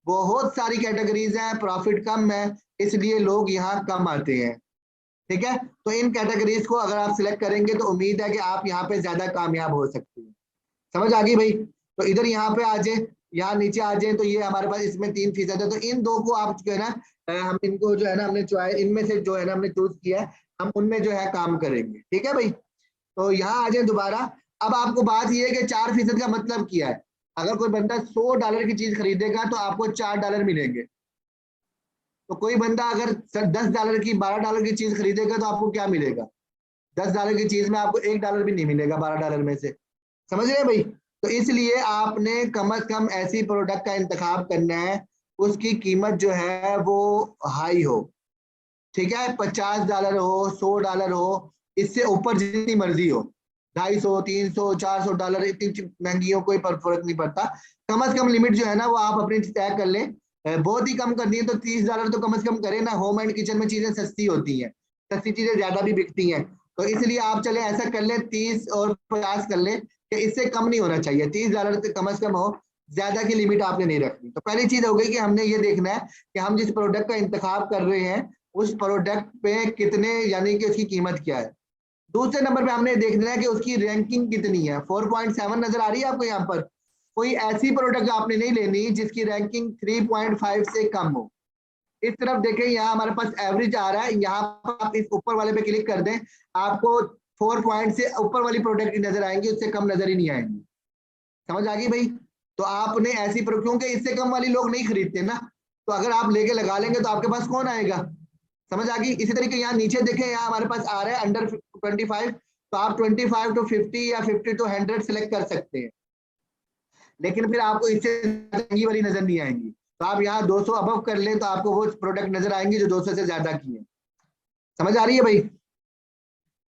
बहुत सारी कैटेगरीज हैं, प्रॉफिट कम है, इसलिए लोग यहाँ कम आते हैं। ठीक है, तो इन कैटेगरीज को अगर आप सिलेक्ट करेंगे तो उम्मीद है कि आप यहाँ पे ज्यादा कामयाब हो सकते हैं। समझ आ गई भाई? तो इधर यहाँ पे आ जाए, यहाँ नीचे आ जाए, तो ये हमारे पास इसमें 3% है, तो इन दो को आप जो है ना, हम इनको जो है ना हमने चॉइस, इनमें से जो है ना हमने चूज किया है, हम उनमें जो है काम करेंगे। ठीक है भाई, तो यहाँ आ जाए दोबारा। अब आपको बात यह है कि 4% का मतलब क्या है। अगर कोई बंदा $100 की चीज खरीदेगा तो आपको $4 मिलेंगे। तो कोई बंदा अगर $10 की, $12 की चीज खरीदेगा तो आपको क्या मिलेगा? $10 की चीज में आपको $1 भी नहीं मिलेगा $12 में से। समझ रहे हैं भाई? तो इसलिए आपने कम से कम ऐसी प्रोडक्ट का इंतखाब करना है उसकी कीमत जो है वो हाई हो। ठीक है, $50 हो, $100 हो, इससे ऊपर जितनी मर्जी हो, 250, 300, $400, इतनी महंगी हो, कोई फर्क नहीं पड़ता। कम से कम लिमिट जो है ना वो आप अपनी तय कर लें। बहुत ही कम करनी है तो $30 तो कम से कम करें ना। होम एंड किचन में चीजें सस्ती होती हैं, सस्ती चीजें ज्यादा भी बिकती हैं, तो इसलिए आप चले ऐसा कर लें 30 और 50 कर लें, कि इससे कम नहीं होना चाहिए, $30 से कम से कम हो, ज्यादा की लिमिट आपने नहीं रखनी। तो पहली चीज हो गई कि हमने ये देखना है कि हम जिस प्रोडक्ट का इंतखाब कर रहे हैं उस प्रोडक्ट पे कितने, यानी कि उसकी कीमत क्या है। दूसरे नंबर पे हमने देखना है कि उसकी रैंकिंग कितनी है। 4.7 नजर आ रही है आपको यहाँ पर? कोई ऐसी प्रोडक्ट आपने नहीं लेनी जिसकी रैंकिंग 3.5 से कम हो। इस तरफ देखें, यहाँ हमारे पास एवरेज आ रहा है, यहाँ पर आप इस ऊपर वाले पे क्लिक कर दें, आपको 4 पॉइंट से ऊपर वाली प्रोडक्ट ही नजर आएंगी, उससे कम नजर ही नहीं आएंगी। समझ आ गई भाई? तो आपने ऐसी क्योंकि इससे कम वाली लोग नहीं खरीदते ना, तो अगर आप लेके लगा लेंगे तो आपके पास कौन आएगा? समझ आ गई? इसी तरीके यहाँ नीचे देखें, यहाँ हमारे पास आ रहा है अंडर 25, तो आप 25 to 50 या 50 to 100 सिलेक्ट कर सकते हैं, लेकिन फिर आपको इससे महंगी वाली नजर नहीं आएंगी। तो आप यहाँ 200 अबव कर लें तो आपको वो प्रोडक्ट नजर आएंगी जो 200 से ज्यादा की है। समझ आ रही है भाई?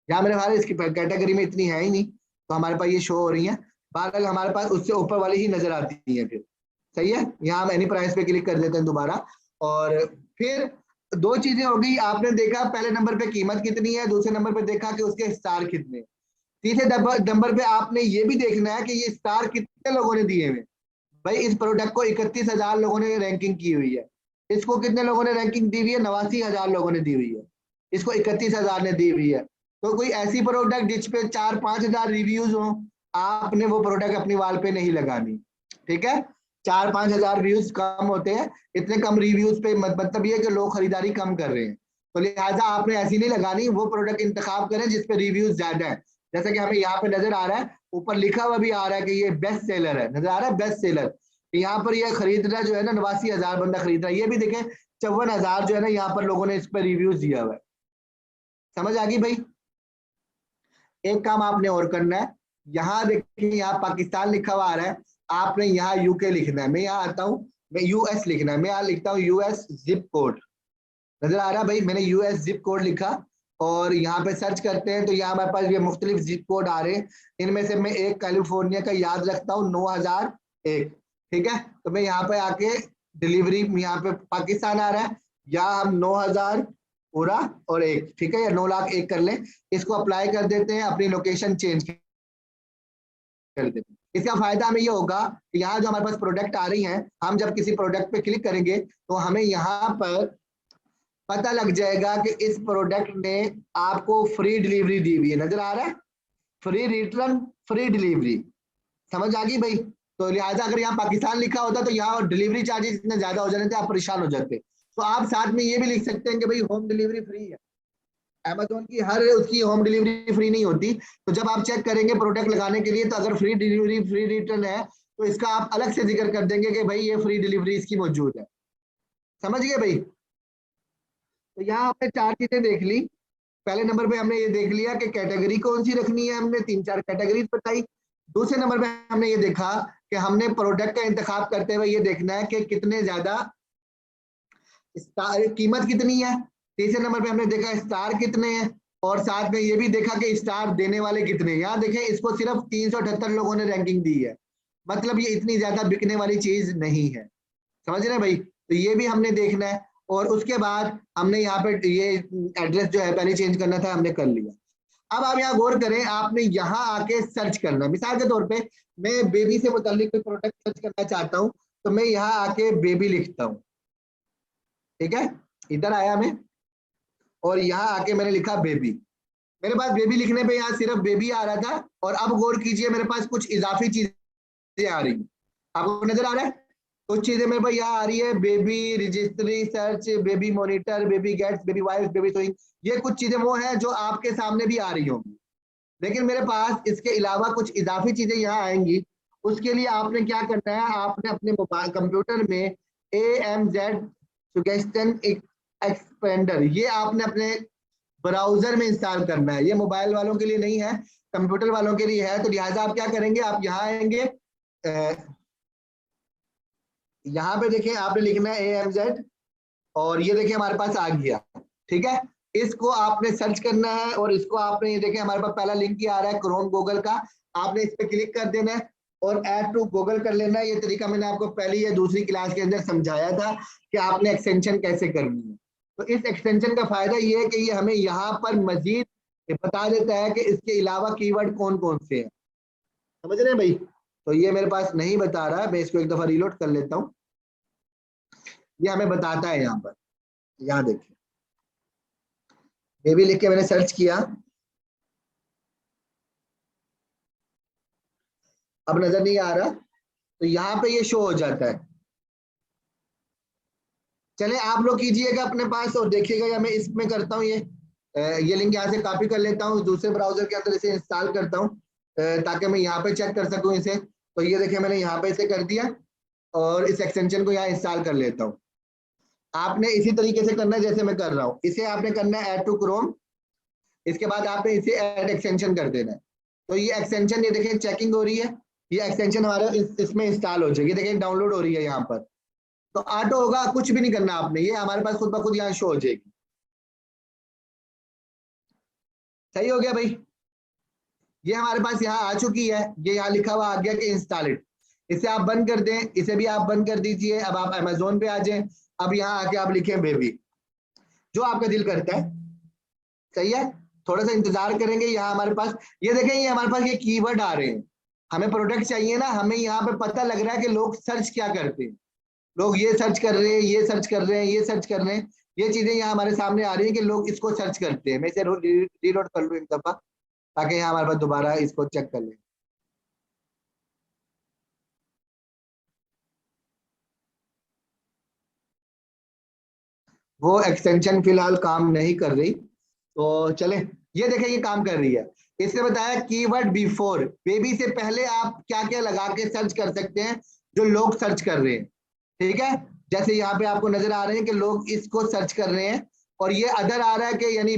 यहाँ मेरे ख्याल इसकी कैटेगरी में इतनी है ही नहीं, तो हमारे पास ये शो हो रही है। बहरहाल हमारे पास उससे ऊपर वाली ही नजर आती है फिर। सही है, यहाँ हम एनी प्राइस पे क्लिक कर देते हैं दोबारा। और फिर दो चीजें हो गई, आपने देखा पहले नंबर पे कीमत कितनी है, दूसरे नंबर पे देखा कि उसके स्टार कितने, तीसरे नंबर पे आपने ये भी देखना है कि ये स्टार कितने लोगों ने दिए हुए। भाई इस प्रोडक्ट को 31,000 लोगों ने रैंकिंग की हुई है, इसको कितने लोगों ने रैंकिंग दी हुई है? 89,000 लोगों ने दी हुई है, इसको 31,000 ने दी हुई है। तो कोई ऐसी प्रोडक्ट जिस पे 4-5 हजार रिव्यूज हो, आपने वो प्रोडक्ट अपनी वाल पे नहीं लगानी। ठीक है, 4-5 हजार व्यूज कम होते हैं, इतने कम रिव्यूज पे मतलब ये कि लोग खरीदारी कम कर रहे हैं, तो लिहाजा आपने ऐसी नहीं लगानी। वो प्रोडक्ट इंतखाब करें जिसपे रिव्यूज ज्यादा है, जैसे कि हमें यहाँ पे नजर आ रहा है, ऊपर लिखा हुआ भी आ रहा है कि ये बेस्ट सेलर है, नजर आ रहा है बेस्ट सेलर। यहाँ पर ये खरीद रहा जो है ना 89,000 बंदा खरीद रहा है, ये भी देखें 54,000 जो है ना यहाँ पर लोगों ने इस पर रिव्यूज दिया हुआ है। समझ आ गई भाई? एक काम आपने और करना है, यहाँ देखिए यहाँ पाकिस्तान लिखा हुआ आ रहा है, आपने यहाँ यूके लिखना है। मैं यहाँ आता हूँ, मैं यूएस लिखना है, मैं यहाँ लिखता हूँ यूएस जिप कोड। नजर आ रहा है भाई? मैंने यूएस जिप कोड लिखा और यहाँ पे सर्च करते हैं तो यहाँ हमारे पास ये मुख्तलिफ जिप कोड आ रहे हैं। इनमें से मैं एक कैलिफोर्निया का याद रखता हूँ, 9001। ठीक है, तो मैं यहाँ पे आके डिलीवरी, यहाँ पे पाकिस्तान आ रहा है, यहाँ हम 9,000 पूरा और एक, ठीक है, या 9,01,000 कर लें, इसको अप्लाई कर देते हैं, अपनी लोकेशन चेंज कर देते हैं। इसका फायदा हमें ये होगा कि यहाँ जो हमारे पास प्रोडक्ट आ रही हैं, हम जब किसी प्रोडक्ट पे क्लिक करेंगे तो हमें यहाँ पर पता लग जाएगा कि इस प्रोडक्ट ने आपको फ्री डिलीवरी दी हुई है। नजर आ रहा है, फ्री रिटर्न फ्री डिलीवरी, समझ आ गई भाई। तो लिहाजा अगर यहाँ पाकिस्तान लिखा होता तो यहाँ डिलीवरी चार्जेस इतने ज्यादा हो जाते थे, आप परेशान हो जाते। तो आप साथ में ये भी लिख सकते हैं कि भाई होम डिलीवरी फ्री है। अमेजोन की हर उसकी होम डिलीवरी फ्री नहीं होती, तो जब आप चेक करेंगे प्रोडक्ट लगाने के लिए, तो अगर फ्री डिलीवरी फ्री रिटर्न है तो इसका आप अलग से जिक्र कर देंगे कि भाई ये फ्री डिलीवरी इसकी मौजूद है। समझ गए भाई। तो यहाँ हमने चार चीजें देख ली। पहले नंबर पे हमने ये देख लिया कि कैटेगरी कौन सी रखनी है, हमने तीन चार कैटेगरी बताई। दूसरे नंबर पे हमने ये देखा कि हमने प्रोडक्ट का इंतखाब करते हुए ये देखना है कि कितने ज्यादा कीमत कितनी है। तीसरे नंबर पे हमने देखा स्टार कितने हैं, और साथ में ये भी देखा कि स्टार देने वाले कितने हैं। यहाँ देखें, इसको सिर्फ 378 लोगों ने रैंकिंग दी है, मतलब ये इतनी ज्यादा बिकने वाली चीज नहीं है। समझ रहे हैं भाई। तो ये भी हमने देखना है। और उसके बाद हमने यहाँ पे ये एड्रेस जो है पहले चेंज करना था, हमने कर लिया। अब आप यहाँ गौर करें, आपने यहाँ आके सर्च करना है। मिसाल के तौर पे मैं बेबी से मुतालिक कोई प्रोडक्ट सर्च करना चाहता हूँ, तो मैं यहाँ आके बेबी लिखता हूँ, ठीक है। इधर आया मैं और यहाँ आके मैंने लिखा बेबी। मेरे पास बेबी लिखने पे यहाँ सिर्फ बेबी आ रहा था, और अब गौर कीजिए मेरे पास कुछ इजाफी चीजें आ रही हैं। आपको नजर आ रहा है, कुछ चीजें मेरे पास यहाँ आ रही है, baby registry search, baby monitor, baby gates, baby wipes, baby sewing. ये कुछ चीजें वो हैं जो आपके सामने भी आ रही होंगी, लेकिन मेरे पास इसके अलावा कुछ इजाफी चीजें यहाँ आएंगी। उसके लिए आपने क्या करना है, आपने अपने मोबाइल कंप्यूटर में AMZ सुगेस्टन एक्सपेंडर, ये आपने अपने ब्राउजर में इंस्टॉल करना है। ये मोबाइल वालों के लिए नहीं है, कंप्यूटर वालों के लिए है। तो लिहाजा आप क्या करेंगे, आप यहाँ आएंगे, यहाँ पे देखें आपने लिखना है AMZ, और ये देखिए हमारे पास आ गया, ठीक है। इसको आपने सर्च करना है, और इसको आपने, ये देखिए हमारे पास पहला लिंक ही आ रहा है क्रोम गूगल का, आपने इस पे क्लिक कर देना है और ऐड टू गूगल कर लेना है। ये तरीका मैंने आपको पहली या दूसरी क्लास के अंदर समझाया था कि आपने एक्सटेंशन कैसे करनी है। तो इस एक्सटेंशन का फायदा ये है कि ये हमें यहाँ पर मजीद बता देता है कि इसके अलावा कीवर्ड कौन कौन से हैं। समझ रहे हैं भाई। तो ये मेरे पास नहीं बता रहा, मैं इसको एक दफा रीलोड कर लेता हूँ। ये हमें बताता है यहाँ पर, यहाँ देखिए बेबी लिख के मैंने सर्च किया, अब नजर नहीं आ रहा, तो यहाँ पे ये शो हो जाता है। चले आप लोग कीजिएगा अपने पास और देखिएगा, या मैं इसमें करता हूँ, ये लिंक यहाँ से कॉपी कर लेता हूँ, दूसरे ब्राउजर के अंदर इसे इंस्टॉल करता हूँ ताकि मैं यहाँ पे चेक कर सकूँ इसे। तो ये देखिए मैंने यहाँ पे इसे कर दिया, और इस एक्सटेंशन को यहाँ इंस्टॉल कर लेता हूँ। आपने इसी तरीके से करना है जैसे मैं कर रहा हूँ। इसे आपने करना है ऐड टू क्रोम, इसके बाद आपने इसे ऐड एक्सटेंशन कर देना है। तो ये एक्सटेंशन, ये देखिए चेकिंग हो रही है, ये एक्सटेंशन हमारे इसमें इंस्टॉल हो जाएगी। देखिए डाउनलोड हो रही है यहाँ पर, तो ऑटो होगा, कुछ भी नहीं करना आपने, ये हमारे पास खुद ब खुद यहाँ शो हो जाएगी। सही हो गया भाई। ये हमारे पास यहाँ आ चुकी है, ये यहाँ लिखा हुआ आ गया कि इंस्टॉल इट। इसे आप बंद कर दें, इसे भी आप बंद कर दीजिए। अब आप अमेजोन पे आ जाएं, अब यहाँ आके आप लिखें बेबी, जो आपका दिल करता है। सही है, थोड़ा सा इंतजार करेंगे। यहाँ हमारे पास ये देखें, ये हमारे पास ये कीवर्ड आ रहे हैं। हमें प्रोडक्ट चाहिए ना, हमें यहाँ पे पता लग रहा है कि लोग सर्च क्या करते हैं। लोग ये सर्च कर रहे हैं, ये सर्च कर रहे हैं, ये सर्च कर रहे हैं। ये चीजें यहाँ हमारे सामने आ रही है कि लोग इसको सर्च करते हैं। मैं इसे रीलोड कर लूँ एक दफा, ताकि यहाँ हमारे पास दोबारा इसको चेक कर लें। वो एक्सटेंशन फिलहाल काम नहीं कर रही, तो चले, ये देखें ये काम कर रही है। इसने बताया कीवर्ड बिफोर, बेबी से पहले आप क्या क्या लगा के सर्च कर सकते हैं जो लोग सर्च कर रहे हैं, ठीक है। जैसे यहाँ पे आपको नजर आ रहे हैं कि लोग इसको सर्च कर रहे हैं, और ये अदर आ रहा है कि यानी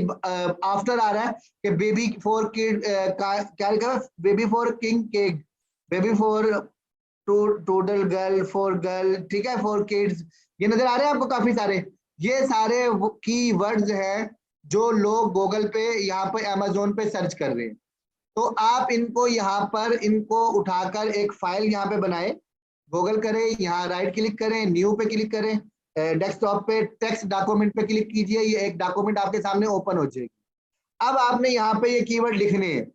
आफ्टर आ रहा है कि बेबी फॉर किड, क्या लिखा है, baby for king cake, baby for toddler girl, for girl, ठीक है, फॉर किड्स। ये नजर आ रहे हैं आपको काफी सारे, ये सारे की वर्ड्स हैं जो लोग गूगल पे, यहाँ पे अमेजोन पे सर्च कर रहे हैं। तो आप इनको यहाँ पर, इनको उठाकर एक फाइल यहाँ पे बनाए, गूगल करें, यहाँ राइट क्लिक करें, न्यू पे क्लिक करें, डेस्कटॉप पे टेक्स्ट डॉक्यूमेंट पे क्लिक कीजिए, ये एक डॉक्यूमेंट आपके सामने ओपन हो जाएगी। अब आपने यहाँ पे ये कीवर्ड लिखने हैं,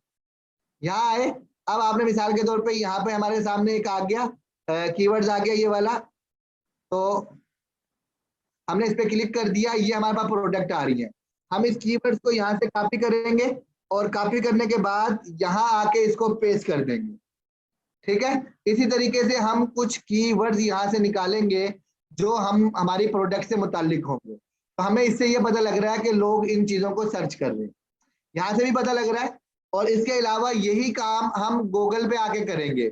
यहाँ आए। अब आपने मिसाल के तौर पे यहाँ पे हमारे सामने एक आ गया कीवर्ड्स आ गया ये वाला, तो हमने इस पे क्लिक कर दिया, ये हमारे पास प्रोडक्ट आ रही है। हम इस कीवर्ड्स को यहाँ से कॉपी करेंगे और कॉपी करने के बाद यहाँ आके इसको पेस्ट कर देंगे। ठीक है, इसी तरीके से हम कुछ कीवर्ड्स यहाँ से निकालेंगे जो हम हमारी प्रोडक्ट से मुताल्लिक होंगे। तो हमें इससे ये पता लग रहा है कि लोग इन चीजों को सर्च कर रहे हैं, यहाँ से भी पता लग रहा है। और इसके अलावा यही काम हम गूगल पे आके करेंगे।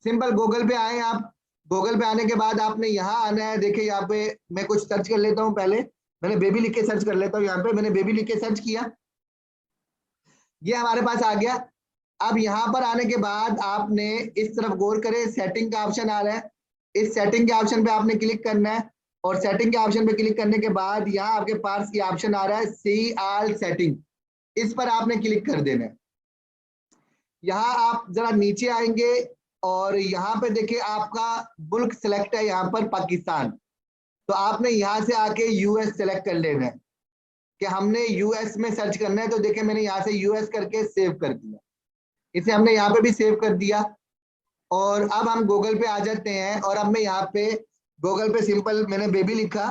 सिंपल गूगल पे आए आप, गूगल पे आने के बाद आपने यहाँ आना है। देखिए यहाँ पे मैं कुछ सर्च कर लेता हूँ, पहले मैंने बेबी लिख के सर्च कर लेता हूँ। यहाँ पे मैंने बेबी लिख के सर्च किया, ये हमारे पास आ गया। अब यहाँ पर आने के बाद आपने इस तरफ गौर करें, सेटिंग का ऑप्शन आ रहा है, इस सेटिंग के ऑप्शन पे आपने क्लिक करना है। और सेटिंग के ऑप्शन पे क्लिक करने के बाद यहाँ आपके पास ये ऑप्शन आ रहा है सी ऑल सेटिंग, इस पर आपने क्लिक कर देना है। यहाँ आप जरा नीचे आएंगे और यहाँ पे देखिए आपका मुल्क सेलेक्ट है, यहाँ पर पाकिस्तान। तो आपने यहाँ से आके यूएस सेलेक्ट कर लेना है कि हमने यूएस में सर्च करना है। तो देखिए मैंने यहाँ से यूएस करके सेव कर दिया, इसे हमने यहाँ पे भी सेव कर दिया। और अब हम गूगल पे आ जाते हैं और अब मैं यहाँ पे गूगल पे सिंपल मैंने बेबी लिखा,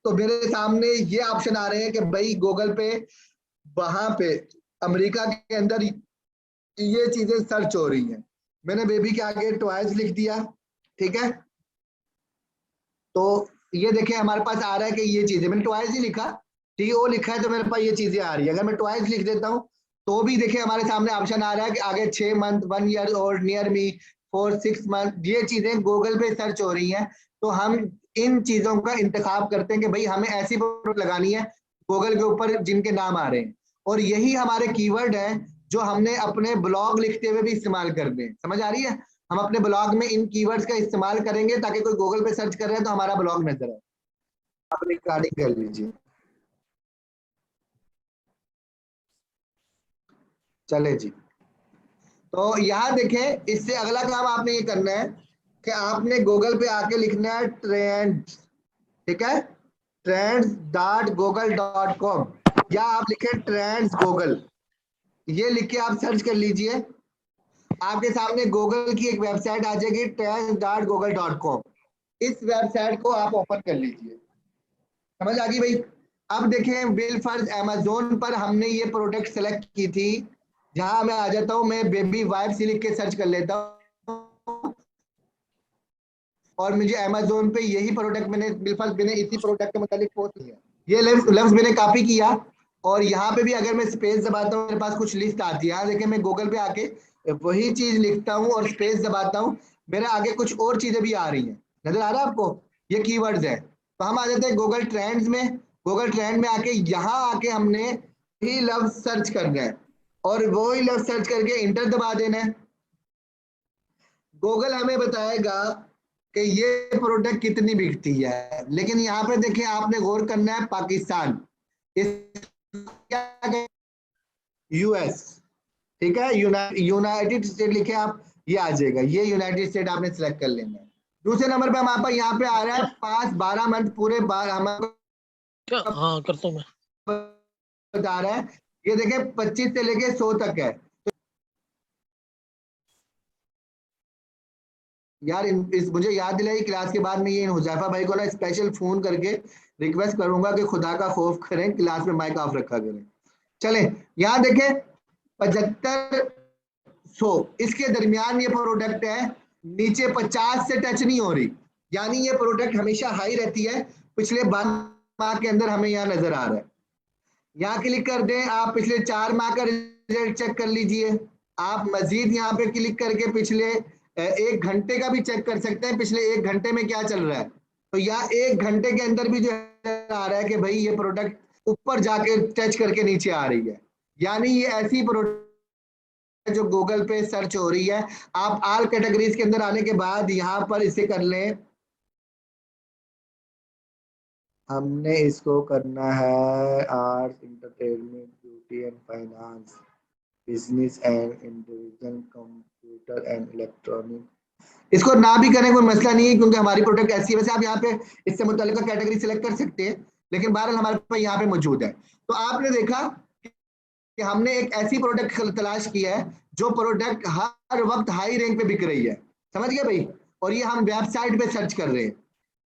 तो मेरे सामने ये ऑप्शन आ रहे हैं कि भाई गूगल पे वहां पे अमेरिका के अंदर ये चीजें सर्च हो रही हैं। मैंने बेबी के आगे टॉयज लिख दिया। ठीक है, तो ये देखिए हमारे पास आ रहा है कि ये चीजें, मैंने टॉयज ही लिखा, ठीक है, वो लिखा है तो मेरे पास ये चीजें आ रही है। अगर मैं टॉयज लिख देता हूँ तो भी देखिए हमारे सामने ऑप्शन आ रहा है कि आगे 6 मंथ, 1 ईयर और नियर मी फॉर 6 मंथ, ये चीजें गूगल पे सर्च हो रही हैं। तो हम इन चीजों का इंतखाब करते हैं कि भाई हमें ऐसी प्रोडक्ट लगानी है गूगल के ऊपर जिनके नाम आ रहे हैं। और यही हमारे कीवर्ड है जो हमने अपने ब्लॉग लिखते हुए भी इस्तेमाल करते हैं। समझ आ रही है? हम अपने ब्लॉग में इन कीवर्ड्स का इस्तेमाल करेंगे ताकि कोई गूगल पे सर्च कर रहे हैं तो हमारा ब्लॉग नजर आए। आप रिकॉर्डिंग कर लीजिए, चले जी। तो यहाँ देखें, इससे अगला काम आपने ये करना है कि आपने गूगल पे आके लिखना है ट्रेंड्स। ठीक है, trends.google.com या आप लिखें ट्रेंड्स गूगल, ये लिख के आप सर्च कर लीजिए। आपके सामने गूगल की एक वेबसाइट आ जाएगी trends.google.com, इस वेबसाइट को आप ओपन कर लीजिए। समझ आ गई भाई? अब देखें बिल फर्ज अमेजोन पर हमने ये प्रोडक्ट सेलेक्ट की थी। जहां मैं आ जाता हूं, मैं बेबी वाइप्स लिख के सर्च कर लेता हूं और मुझे अमेजोन पे यही प्रोडक्ट मैंने बिल फर्ज मैंने इसी प्रोडक्ट के मुताबिक पोस्ट किया। ये लफ्ज मैंने कॉपी किया और यहाँ पे भी अगर मैं स्पेस दबाता हूँ मेरे पास कुछ लिस्ट आती है। देखिए मैं गूगल पे आके वही चीज लिखता हूँ और स्पेस दबाता हूँ, मेरे आगे कुछ और चीजें भी आ रही हैं। नजर आ रहा है आपको? ये कीवर्ड्स है। तो हम आ जाते हैं गूगल ट्रेंड्स में। गूगल ट्रेंड में आके यहाँ आके हमने ही लफ्ज सर्च करना है और वही लफ्ज सर्च करके इंटर दबा देना है। गूगल हमें बताएगा कि ये प्रोडक्ट कितनी बिकती है। लेकिन यहाँ पे देखिए आपने गौर करना है पाकिस्तान, यूएस। ठीक है, यूनाइटेड स्टेट लिखे आप, ये आ जाएगा, ये यूनाइटेड स्टेट आपने सिलेक्ट कर लेना है। दूसरे नंबर पे हमारे पास यहाँ पे आ रहा है 5-12 मंथ पूरे हमारे हाँ करता हूँ मैं। बता रहा है। ये देखें 25 से लेके 100 तक है। यार मुझे याद दिलाई क्लास के बाद में ये हुजैफा भाई को ना स्पेशल फोन करके रिक्वेस्ट करूंगा कि खुदा का खौफ करें, क्लास में माइक ऑफ रखा करें। चलें, यहाँ देखें 75-100 इसके दरमियान ये प्रोडक्ट है, नीचे 50 से टच नहीं हो रही, यानी ये प्रोडक्ट हमेशा हाई रहती है। पिछले 12 माह के अंदर हमें यहाँ नजर आ रहा है। यहाँ क्लिक कर दें, आप पिछले 4 माह का रिजल्ट चेक कर लीजिए। आप मजीद यहाँ पे क्लिक करके पिछले 1 घंटे का भी चेक कर सकते हैं, पिछले 1 घंटे में क्या चल रहा है। तो यहाँ 1 घंटे के अंदर भी जो आ रहा है कि भाई ये प्रोडक्ट ऊपर जाके टच करके नीचे आ रही है, यानी ये ऐसी प्रोडक्ट जो गूगल पे सर्च हो रही है। आप ऑल कैटेगरीज के अंदर आने के बाद यहाँ पर इसे कर लें, हमने इसको करना है arts, entertainment, beauty and finance, business and individual, computer and electronic. इसको ना भी करें कोई मसला नहीं है क्योंकि हमारी प्रोडक्ट ऐसी है। वैसे आप यहाँ पे इससे मुताल्लिक कैटेगरी सिलेक्ट कर सकते हैं, लेकिन बहरहाल हमारे पास यहाँ पे मौजूद है। तो आपने देखा कि हमने एक ऐसी प्रोडक्ट तलाश की है जो प्रोडक्ट हर वक्त हाई रैंक पे बिक रही है। समझ गए भाई? और ये हम वेबसाइट पे सर्च कर रहे हैं।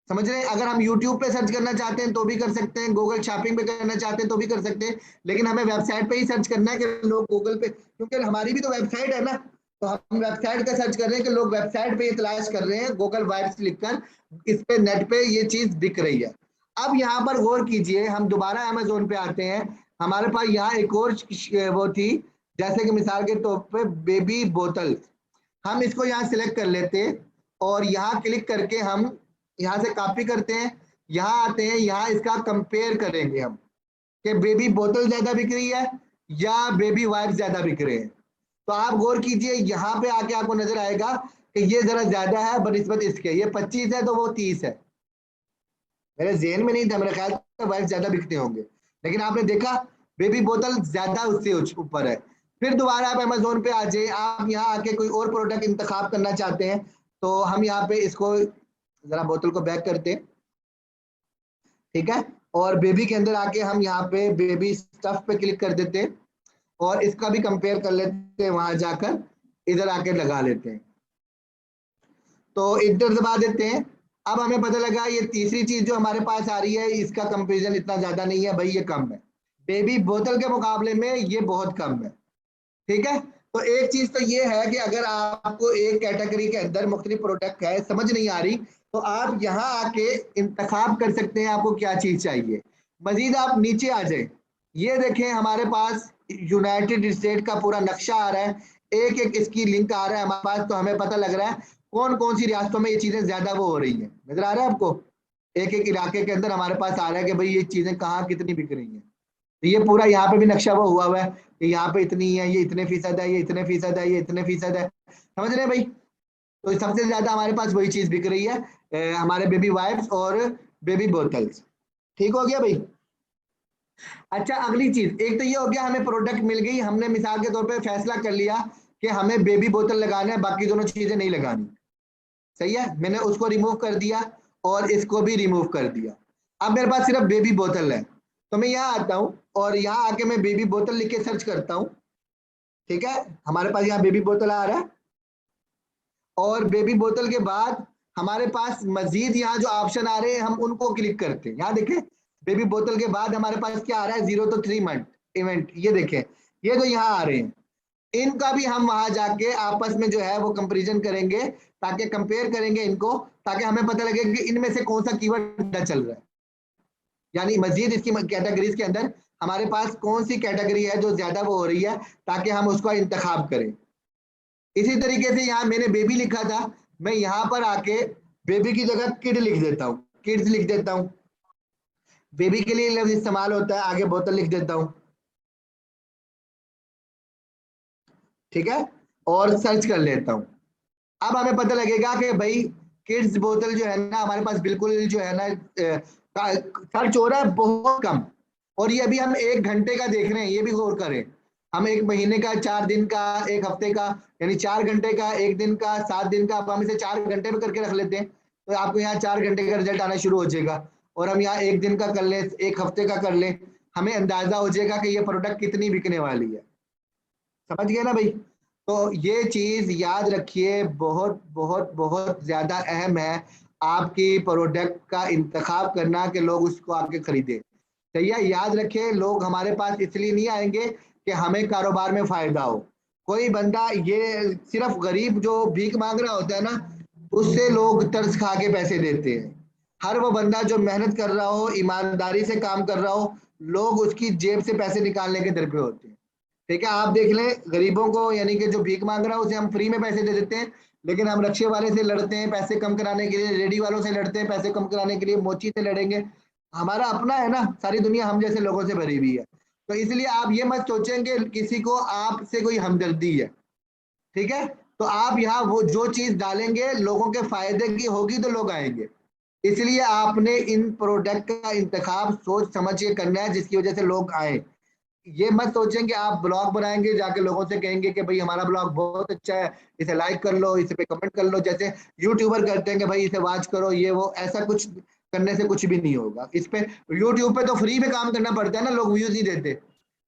समझ रहे हैं? अगर हम YouTube पे सर्च करना चाहते हैं तो भी कर सकते हैं, गूगल शॉपिंग पे करना चाहते हैं तो भी कर सकते हैं, लेकिन हमें वेबसाइट पे ही सर्च करना है कि लोग गूगल पे, क्योंकि हमारी भी तो वेबसाइट है ना, तो हम वेबसाइट का सर्च कर रहे हैं कि लोग वेबसाइट पे ये तलाश कर रहे हैं गूगल वाइब्स लिखकर, इस पे नेट पे ये चीज दिख रही है। अब यहाँ पर गौर कीजिए, हम दोबारा अमेजोन पे आते हैं, हमारे पास यहाँ एक और वो थी, जैसे कि मिसाल के तौर पे बेबी बोतल, हम इसको यहाँ सिलेक्ट कर लेते हैं और यहाँ क्लिक करके हम यहाँ से कॉपी करते हैं, यहाँ आते हैं, यहाँ इसका कंपेयर करेंगे हम कि बेबी बोतल ज्यादा बिक रही है या बेबी वाइप्स ज्यादा बिक रहे हैं। तो आप गौर कीजिए, यहाँ पे आके आपको नजर आएगा कि ये जरा ज्यादा है बनिस्बत इसके, ये 25 है तो वो 30 है। मेरे जेहन में नहीं था, मेरा ख्याल था वाइप्स ज्यादा बिकते होंगे, लेकिन आपने देखा बेबी बोतल ज्यादा उससे ऊपर है। फिर दोबारा आप अमेजोन पे आ जाइए, आप यहाँ आके कोई और प्रोडक्ट इंतखाब करना चाहते हैं, तो हम यहाँ पे इसको जरा बोतल को बैक करते हैं, ठीक है, और बेबी के अंदर आके हम यहाँ पे बेबी स्टफ पे क्लिक कर देते हैं और इसका भी कंपेयर कर लेते हैं, वहां जाकर इधर आके लगा लेते हैं, तो इंटर दबा देते हैं। अब हमें पता लगा ये तीसरी चीज जो हमारे पास आ रही है, इसका कंपेरिजन इतना ज्यादा नहीं है भाई, ये कम है, बेबी बोतल के मुकाबले में ये बहुत कम है, ठीक है। तो एक चीज तो ये है कि अगर आपको एक कैटेगरी के अंदर मुख्तलिफ प्रोडक्ट है, समझ नहीं आ रही, तो आप यहाँ आके इंतखाब कर सकते हैं आपको क्या चीज चाहिए। मजीद आप नीचे आ जाए, ये देखें हमारे पास यूनाइटेड स्टेट का पूरा नक्शा आ रहा है, एक एक इसकी लिंक आ रहा है हमारे पास, तो हमें पता लग रहा है कौन कौन सी रियासतों में ये चीजें ज्यादा वो हो रही है। नजर आ रहा है आपको, एक एक इलाके के अंदर हमारे पास आ रहा है कि भाई ये चीजें कहाँ कितनी बिक रही हैं। तो ये पूरा यहाँ पे भी नक्शा वो हुआ है कि यहाँ पे इतनी है, ये इतने फीसद है, ये इतने फीसद है, ये इतने फीसद है, समझ रहे हैं भाई। तो सबसे ज्यादा हमारे पास वही चीज बिक रही है, हमारे बेबी वाइप्स और बेबी बोतल्स। ठीक हो गया भाई। अच्छा, अगली चीज, एक तो ये हो गया हमें प्रोडक्ट मिल गई, हमने मिसाल के तौर पे फैसला कर लिया कि हमें बेबी बोतल लगाना है, बाकी दोनों चीजें नहीं लगानी, सही है, मैंने उसको रिमूव कर दिया और इसको भी रिमूव कर दिया। अब मेरे पास सिर्फ बेबी बोतल है, तो मैं यहाँ आता हूँ और यहाँ आके मैं बेबी बोतल लिख के सर्च करता हूँ, ठीक है, हमारे पास यहाँ बेबी बोतल आ रहा है, और बेबी बोतल के बाद हमारे पास मजीद यहाँ जो ऑप्शन आ रहे हैं हम उनको क्लिक करते हैं। यहाँ देखें बेबी बोतल के बाद हमारे पास क्या आ रहा है, 0 to 3 मंथ इवेंट, ये देखें, ये तो यहाँ आ रहे हैं, इनका भी हम वहां जाके आपस में जो है वो कंपैरिजन करेंगे, ताकि कंपेयर करेंगे इनको, ताकि हमें पता लगे कि इनमें से कौन सा कीवर्ड चल रहा है, यानी मजीद इसकी कैटेगरीज के अंदर हमारे पास कौन सी कैटेगरी है जो ज्यादा वो हो रही है, ताकि हम उसका इंतखाब करें। इसी तरीके से यहाँ मैंने बेबी लिखा था, मैं यहाँ पर आके बेबी की जगह किड लिख देता हूँ, किड्स लिख देता हूँ, बेबी के लिए लफ्ज इस्तेमाल होता है, आगे बोतल लिख देता हूँ, ठीक है, और सर्च कर लेता हूँ। अब हमें पता लगेगा कि भाई किड्स बोतल जो है ना हमारे पास बिल्कुल जो है ना सर्च हो रहा है बहुत कम, और ये अभी हम 1 घंटे का देख रहे हैं, ये भी गौर करें, हम 1 महीने का, 4 दिन का, 1 हफ्ते का, यानी 4 घंटे का, 1 दिन का, 7 दिन का, अब हम इसे 4 घंटे में करके रख लेते हैं, तो आपको यहाँ 4 घंटे का रिजल्ट आना शुरू हो जाएगा, और हम यहाँ 1 दिन का कर लें, 1 हफ्ते का कर लें, हमें अंदाजा हो जाएगा कि ये प्रोडक्ट कितनी बिकने वाली है। समझ गए ना भाई। तो ये चीज याद रखिए, बहुत बहुत बहुत ज्यादा अहम है आपकी प्रोडक्ट का इंतखाब करना कि लोग उसको आके खरीदे। सही है, याद रखें, लोग हमारे पास इसलिए नहीं आएंगे कि हमें कारोबार में फायदा हो। कोई बंदा, ये सिर्फ गरीब जो भीख मांग रहा होता है ना, उससे लोग तरस खा के पैसे देते हैं। हर वो बंदा जो मेहनत कर रहा हो, ईमानदारी से काम कर रहा हो, लोग उसकी जेब से पैसे निकालने के दर पे होते हैं। ठीक है, आप देख लें गरीबों को, यानी कि जो भीख मांग रहा है उसे हम फ्री में पैसे दे देते हैं, लेकिन हम रक्शे वाले से लड़ते हैं पैसे कम कराने के लिए, रेडी वालों से लड़ते हैं पैसे कम कराने के लिए, मोची से लड़ेंगे, हमारा अपना है ना, सारी दुनिया हम जैसे लोगों से भरी हुई है। तो इसलिए आप ये मत सोचेंगे किसी को आपसे कोई हमदर्दी है, ठीक है, तो आप यहाँ वो जो चीज डालेंगे लोगों के फायदे की होगी तो लोग आएंगे। इसलिए आपने इन प्रोडक्ट का इंतखाब सोच समझ के करना है जिसकी वजह से लोग आए। ये मत सोचें कि आप ब्लॉग बनाएंगे जाके लोगों से कहेंगे कि भाई हमारा ब्लॉग बहुत अच्छा है, इसे लाइक कर लो, इसे पे कमेंट कर लो, जैसे यूट्यूबर करते हैं कि भाई इसे वॉच करो, ये वो, ऐसा कुछ करने से कुछ भी नहीं होगा। इस पे यूट्यूब पे तो फ्री में काम करना पड़ता है ना, लोग व्यूज नहीं देते,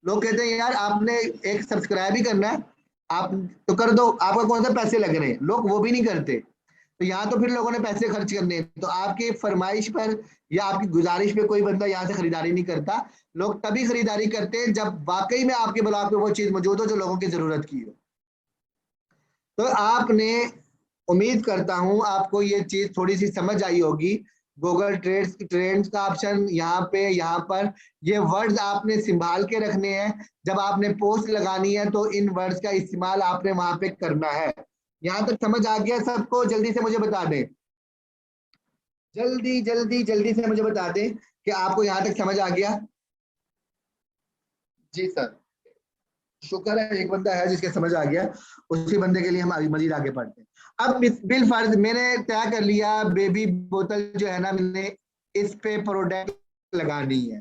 लोग कहते हैं यार आपने एक सब्सक्राइब ही करना है, आप तो कर दो, आपका कौन सा पैसे लग रहे हैं, लोग वो भी नहीं करते। तो यहाँ तो फिर लोगों ने पैसे खर्च करने हैं। तो आपकी फरमाइश पर या आपकी गुजारिश पे कोई बंदा यहाँ से खरीदारी नहीं करता। लोग तभी खरीदारी करते हैं जब वाकई में आपके ब्लॉग पे वो चीज मौजूद हो जो लोगों की जरूरत की हो। तो आपने, उम्मीद करता हूं आपको ये चीज थोड़ी सी समझ आई होगी। गूगल ट्रेंड्स का ऑप्शन यहाँ पे, यहाँ पर ये वर्ड्स आपने संभाल के रखने हैं। जब आपने पोस्ट लगानी है तो इन वर्ड्स का इस्तेमाल आपने वहां पे करना है। यहाँ तक समझ आ गया सबको? जल्दी से मुझे बता दें, जल्दी जल्दी जल्दी से मुझे बता दें कि आपको यहाँ तक समझ आ गया। जी सर, शुक्र है एक बंदा है जिसके समझ आ गया, उसी बंदे के लिए हम मजीद आगे बढ़ते हैं। अब बिल फर्ज मैंने तय कर लिया, बेबी बोतल जो है ना, मैंने इस पे प्रोडक्ट लगानी है।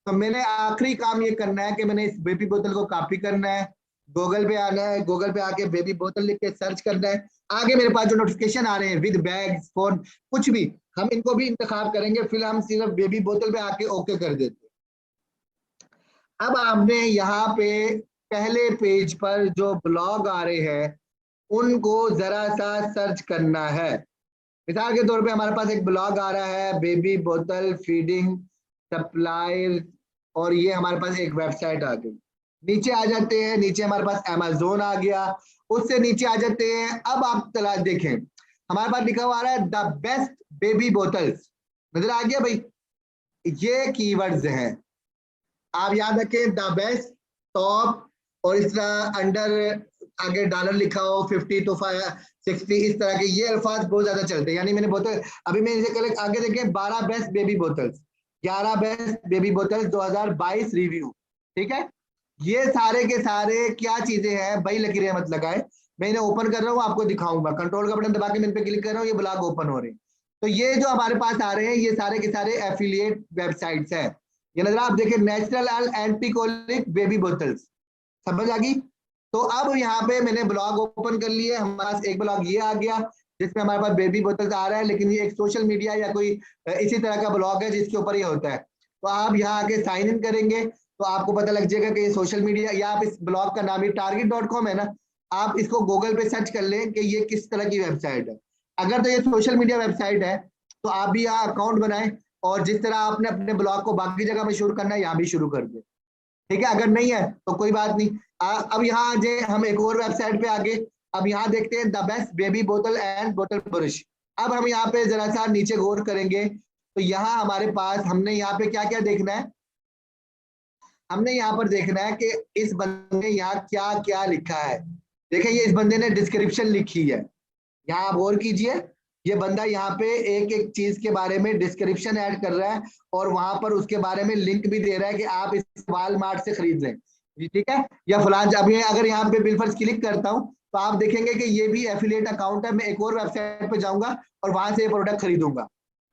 तो मैंने आखिरी काम ये करना है कि मैंने इस बेबी बोतल को कॉपी करना है, गूगल पे आना है, गूगल पे आके बेबी बोतल लिख के सर्च करना है। आगे मेरे पास जो नोटिफिकेशन आ रहे हैं विद बैग फोन कुछ भी, हम इनको भी इंतखाब करेंगे। फिर हम सिर्फ बेबी बोतल पे आके ओके कर देते। अब आपने यहाँ पे पहले पेज पर जो ब्लॉग आ रहे हैं उनको जरा सा सर्च करना है। मिसाल के तौर पे हमारे पास एक ब्लॉग आ रहा है बेबी बोतल फीडिंग सप्लाई, और ये हमारे पास एक वेबसाइट आ गई। नीचे आ जाते हैं, नीचे हमारे पास अमेज़न आ गया, उससे नीचे आ जाते हैं। अब आप तलाश देखें, हमारे पास लिखा हुआ आ रहा है द बेस्ट बेबी बोतल्स, नजर आ गया भाई? ये कीवर्ड्स हैं, आप याद रखें, द बेस्ट, टॉप, और इस तरह अंडर आगे डॉलर लिखा हो 50 to 60, इस तरह के ये अल्फाज बहुत ज्यादा चलते हैं। यानी मैंने बोतल अभी मैं इसे कल आगे देखें 12 best baby bottles, 11 best baby bottles 2022 review, ठीक है। ये सारे के सारे क्या चीजें हैं भाई, लकीरें मत लगाए। मैं इन्हें ओपन कर रहा हूँ, आपको दिखाऊंगा, कंट्रोल का बटन दबा के मैं इन पे क्लिक कर रहा हूँ, ये ब्लॉग ओपन हो रहे हैं। तो ये जो हमारे पास आ रहे हैं ये सारे के सारे एफिलिएट वेबसाइट्स हैं। ये नजर आप देखिए, नेचुरल एंटीकोलिक बेबी बोतल्स, समझ आ गई? तो अब यहाँ पे मैंने ब्लॉग ओपन कर लिया, हमारे पास एक ब्लॉग ये आ गया जिसमें हमारे पास बेबी बोतल्स आ रहा है, लेकिन ये एक सोशल मीडिया या कोई इसी तरह का ब्लॉग है जिसके ऊपर ये होता है। तो आप यहाँ आके साइन इन करेंगे तो आपको पता लग जाएगा कि ये सोशल मीडिया, या आप इस ब्लॉग का नाम ही target.com है ना, आप इसको गूगल पे सर्च कर लें कि ये किस तरह की वेबसाइट है। अगर तो ये सोशल मीडिया वेबसाइट है तो आप भी यहाँ अकाउंट बनाएं, और जिस तरह आपने अपने ब्लॉग को बाकी जगह में शुरू करना है यहाँ भी शुरू कर दे, ठीक है। अगर नहीं है तो कोई बात नहीं। अब यहाँ आ जाए, हम एक और वेबसाइट पे आगे, अब यहाँ देखते हैं द बेस्ट बेबी बोतल एंड बोतल ब्रश। अब हम यहाँ पे जरा सा नीचे गौर करेंगे तो यहाँ हमारे पास, हमने यहाँ पे क्या क्या देखना है, हमने यहाँ पर देखना है कि इस बंदे ने यहाँ क्या क्या लिखा है। देखिए ये इस बंदे ने डिस्क्रिप्शन लिखी है, यहाँ आप गौर कीजिए, ये बंदा यहाँ पे एक एक चीज के बारे में डिस्क्रिप्शन ऐड कर रहा है और वहां पर उसके बारे में लिंक भी दे रहा है कि आप इस वॉलमार्ट से खरीद लें, ठीक है, या फलान। अभी अगर यहाँ पे बिलफर्ज क्लिक करता हूँ तो आप देखेंगे कि ये भी एफिलिएट अकाउंट है। मैं एक और वेबसाइट पे जाऊंगा और वहां से ये प्रोडक्ट खरीदूंगा,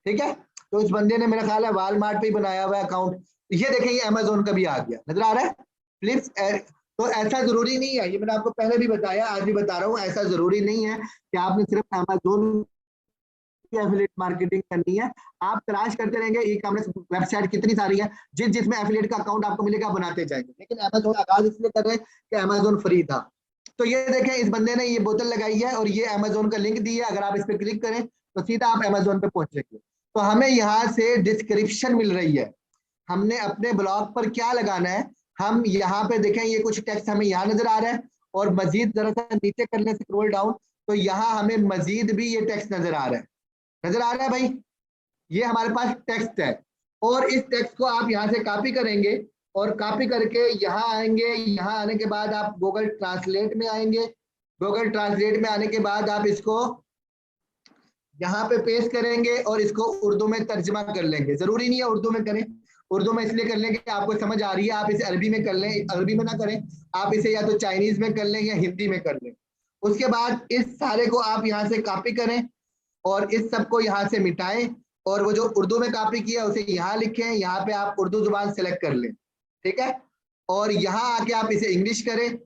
ठीक है। तो इस बंदे ने मेरा ख्याल है वॉलमार्ट पे ही बनाया हुआ है अकाउंट। ये देखें ये अमेजोन का भी आ गया, नजर आ रहा है फ्लिप्स। तो ऐसा जरूरी नहीं है, ये मैंने आपको पहले भी बताया, आज भी बता रहा हूँ, ऐसा जरूरी नहीं है कि आपने सिर्फ अमेजोन की एफिलिएट मार्केटिंग करनी है। आप तलाश करते रहेंगे, ई कॉमर्स वेबसाइट कितनी सारी है, जिसमें एफिलिएट का अकाउंट आपको मिलेगा बनाते जाएंगे। लेकिन अमेजोन आगाज इसलिए कर रहे हैं कि अमेजोन फ्री था। तो ये देखें इस बंदे ने ये बोतल लगाई है और ये अमेजोन का लिंक दी है, अगर आप इस पर क्लिक करें तो सीधा आप अमेजोन पे पहुंचेंगे। तो हमें यहाँ से डिस्क्रिप्शन मिल रही है, हमने अपने ब्लॉग पर क्या लगाना है। हम यहाँ पे देखें ये कुछ टेक्स्ट हमें यहाँ नजर आ रहा है, और मजीद जरा सा नीचे करने से स्क्रॉल डाउन तो यहाँ हमें मजीद भी ये टेक्स्ट नजर आ रहा है, नजर आ रहा है भाई, ये हमारे पास टेक्स्ट है। और इस टेक्स्ट को आप यहाँ से कॉपी करेंगे और कॉपी करके यहाँ आएंगे। यहाँ आने के बाद आप गूगल ट्रांसलेट में आएंगे, गूगल ट्रांसलेट में आने के बाद आप इसको यहाँ पे पेस्ट करेंगे और इसको उर्दू में तर्जमा कर लेंगे। जरूरी नहीं है उर्दू में करें, उर्दू में इसलिए कर लें कि आपको समझ आ रही है, आप इसे अरबी में कर लें, अरबी में ना करें, आप इसे या तो चाइनीज में कर लें या हिंदी में कर लें। उसके बाद इस सारे को आप यहाँ से कॉपी करें और इस सबको यहाँ से मिटाएं, और वो जो उर्दू में कॉपी किया उसे यहाँ लिखें, यहाँ पे आप उर्दू जुबान सेलेक्ट कर लें, ठीक है। और यहाँ आके आप इसे इंग्लिश करें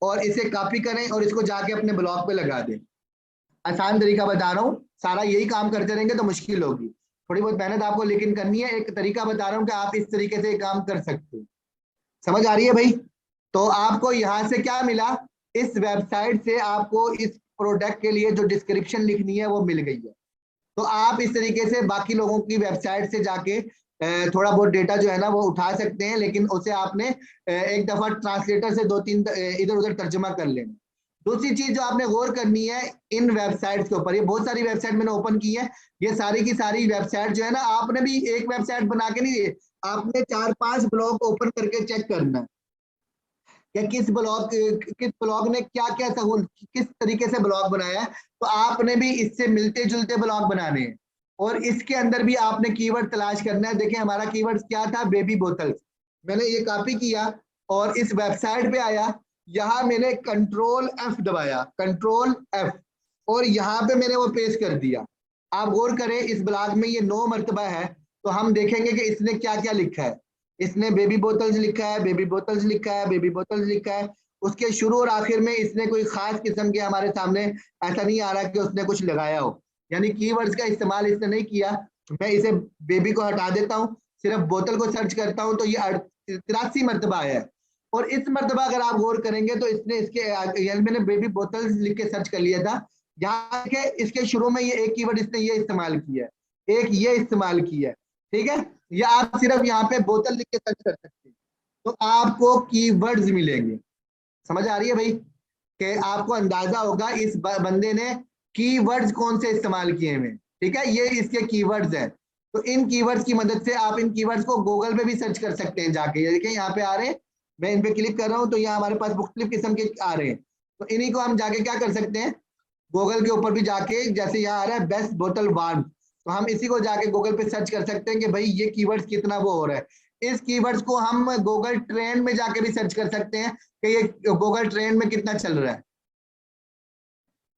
और इसे कॉपी करें और इसको जाके अपने ब्लॉग पे लगा दें। आसान तरीका बता रहा हूँ, सारा यही काम करते रहेंगे तो मुश्किल होगी, थोड़ी बहुत मेहनत आपको लेकिन करनी है। एक तरीका बता रहा हूँ कि आप इस तरीके से काम कर सकते हो, समझ आ रही है भाई? तो आपको यहाँ से क्या मिला, इस वेबसाइट से आपको इस प्रोडक्ट के लिए जो डिस्क्रिप्शन लिखनी है वो मिल गई है। तो आप इस तरीके से बाकी लोगों की वेबसाइट से जाके थोड़ा बहुत डेटा जो है ना वो उठा सकते हैं, लेकिन उसे आपने एक दफा ट्रांसलेटर से 2-3 इधर उधर तर्जुमा कर लेना। दूसरी चीज जो आपने गौर करनी है इन वेबसाइट्स के ऊपर, ये बहुत सारी वेबसाइट मैंने ओपन की है, ये सारी की सारी वेबसाइट जो है ना, आपने भी एक वेबसाइट बना के नहीं, आपने 4-5 ब्लॉग ओपन करके चेक करना है कि किस ब्लॉग ने क्या क्या सहूल किस तरीके से ब्लॉग बनाया है। तो आपने भी इससे मिलते जुलते ब्लॉग बनाने हैं और इसके अंदर भी आपने कीवर्ड तलाश करना है। देखिए हमारा कीवर्ड क्या था, बेबी बोतल्स। मैंने ये कॉपी किया और इस वेबसाइट पे आया, यहाँ मैंने Ctrl+F दबाया, Ctrl+F, और यहाँ पे मैंने वो पेस्ट कर दिया। आप गौर करें इस ब्लॉग में ये 9 मरतबा है, तो हम देखेंगे कि इसने क्या क्या लिखा है। इसने बेबी बोतल्स लिखा है, बेबी बोतल्स लिखा है, बेबी बोतल्स लिखा है। उसके शुरू और आखिर में इसने कोई खास किस्म के हमारे सामने ऐसा नहीं आ रहा कि उसने कुछ लगाया हो, यानी कीवर्ड्स का इस्तेमाल इसने नहीं किया। मैं इसे बेबी को हटा देता हूँ, सिर्फ बोतल को सर्च करता हूँ तो ये 83 मरतबा आया है। और इस मरतबा अगर आप गौर करेंगे तो इसने इसके मैंने बेबी बोतल्स लिख के सर्च कर लिया था, यहाँ के इसके शुरू में ये एक कीवर्ड इसने ये इस्तेमाल किया है, एक ये इस्तेमाल किया है, ठीक है। या आप सिर्फ यहाँ पे बोतल लिख के सर्च कर सकते हैं तो आपको कीवर्ड्स मिलेंगे। समझ आ रही है भाई, कि आपको अंदाजा होगा इस बंदे ने कीवर्ड्स कौन से इस्तेमाल किए हैं, ठीक है। ये इसके कीवर्ड्स हैं। तो इन कीवर्ड्स की मदद से आप इन कीवर्ड्स को गूगल पे भी सर्च कर सकते हैं जाके। ये देखिए यहाँ पे आ रहे हैं, मैं इन पे क्लिक कर रहा हूँ तो यहाँ हमारे पास मुख्तलिफ किस्म के आ रहे हैं। तो इन्हीं को हम जाके क्या कर सकते हैं, गूगल के ऊपर भी जाके, जैसे यहाँ आ रहा है बेस्ट बोतल वार्म, तो हम इसी को जाके गूगल पे सर्च कर सकते हैं कि भाई ये कीवर्ड्स कितना वो हो रहा है। इस कीवर्ड्स को हम गूगल ट्रेंड में जाके भी सर्च कर सकते हैं कि ये गूगल ट्रेंड में कितना चल रहा है।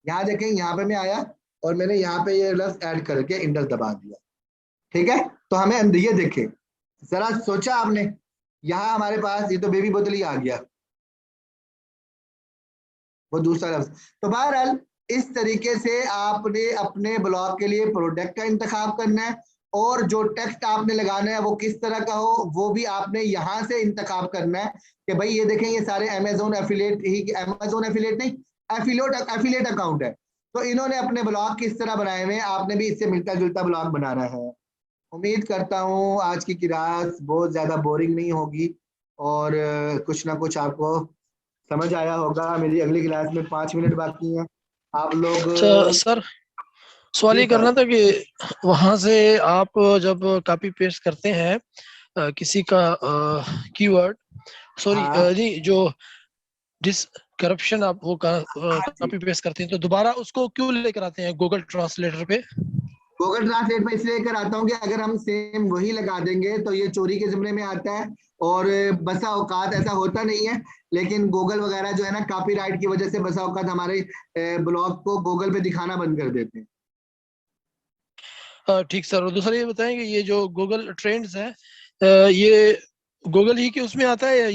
यहाँ देखें, यहाँ पे मैं आया और मैंने यहाँ पे ये लफ्ज ऐड करके इंटर दबा दिया, ठीक है। तो हमें ये देखें, जरा सोचा आपने, यहाँ हमारे पास ये तो बेबी बोतल ही आ गया, वो दूसरा लफ्ज। तो बहरहाल इस तरीके से आपने अपने ब्लॉग के लिए प्रोडक्ट का इंतखाब करना है और जो टेक्स्ट आपने लगाना है वो किस तरह का हो वो भी आपने यहाँ से इंतखाब करना है कि भाई ये देखें ये सारे अमेजोन एफिलिएट ही, अमेजोन एफिलिएट नहीं, एफिलिएट अकाउंट है। तो इन्होंने अपने ब्लॉग किस तरह बनाए हुए हैं, आपने भी इससे मिलता जुलता ब्लॉग बनाना है। उम्मीद करता हूँ आज की क्लास बहुत ज्यादा बोरिंग नहीं होगी और कुछ ना कुछ आपको समझ आया होगा। मेरी अगली क्लास में 5 मिनट बाकी हैं, आप लोग। अच्छा सर, सवाल जी ये सर। करना था कि वहां से आप जब कॉपी पेस्ट करते हैं किसी का कीवर्ड, सॉरी हाँ जी, जो डिस करप्शन आप वो हाँ जी, कॉपी पेस्ट करते हैं तो दोबारा उसको क्यों लेकर आते हैं गूगल ट्रांसलेटर पे? गूगल ट्रांसलेट में इसलिए कर आता हूँ कि अगर हम सेम वही लगा देंगे तो ये चोरी के जिम्मे में आता है और बसा औकात ऐसा होता नहीं है, लेकिन गूगल वगैरह जो है ना कॉपीराइट की वजह से बसा औकात हमारे ब्लॉग को गूगल पे दिखाना बंद कर देते हैं। ठीक सर, और दूसरा ये बताएं कि ये जो गूगल ट्रेंड्स है ये गूगल ही के उसमें आता है या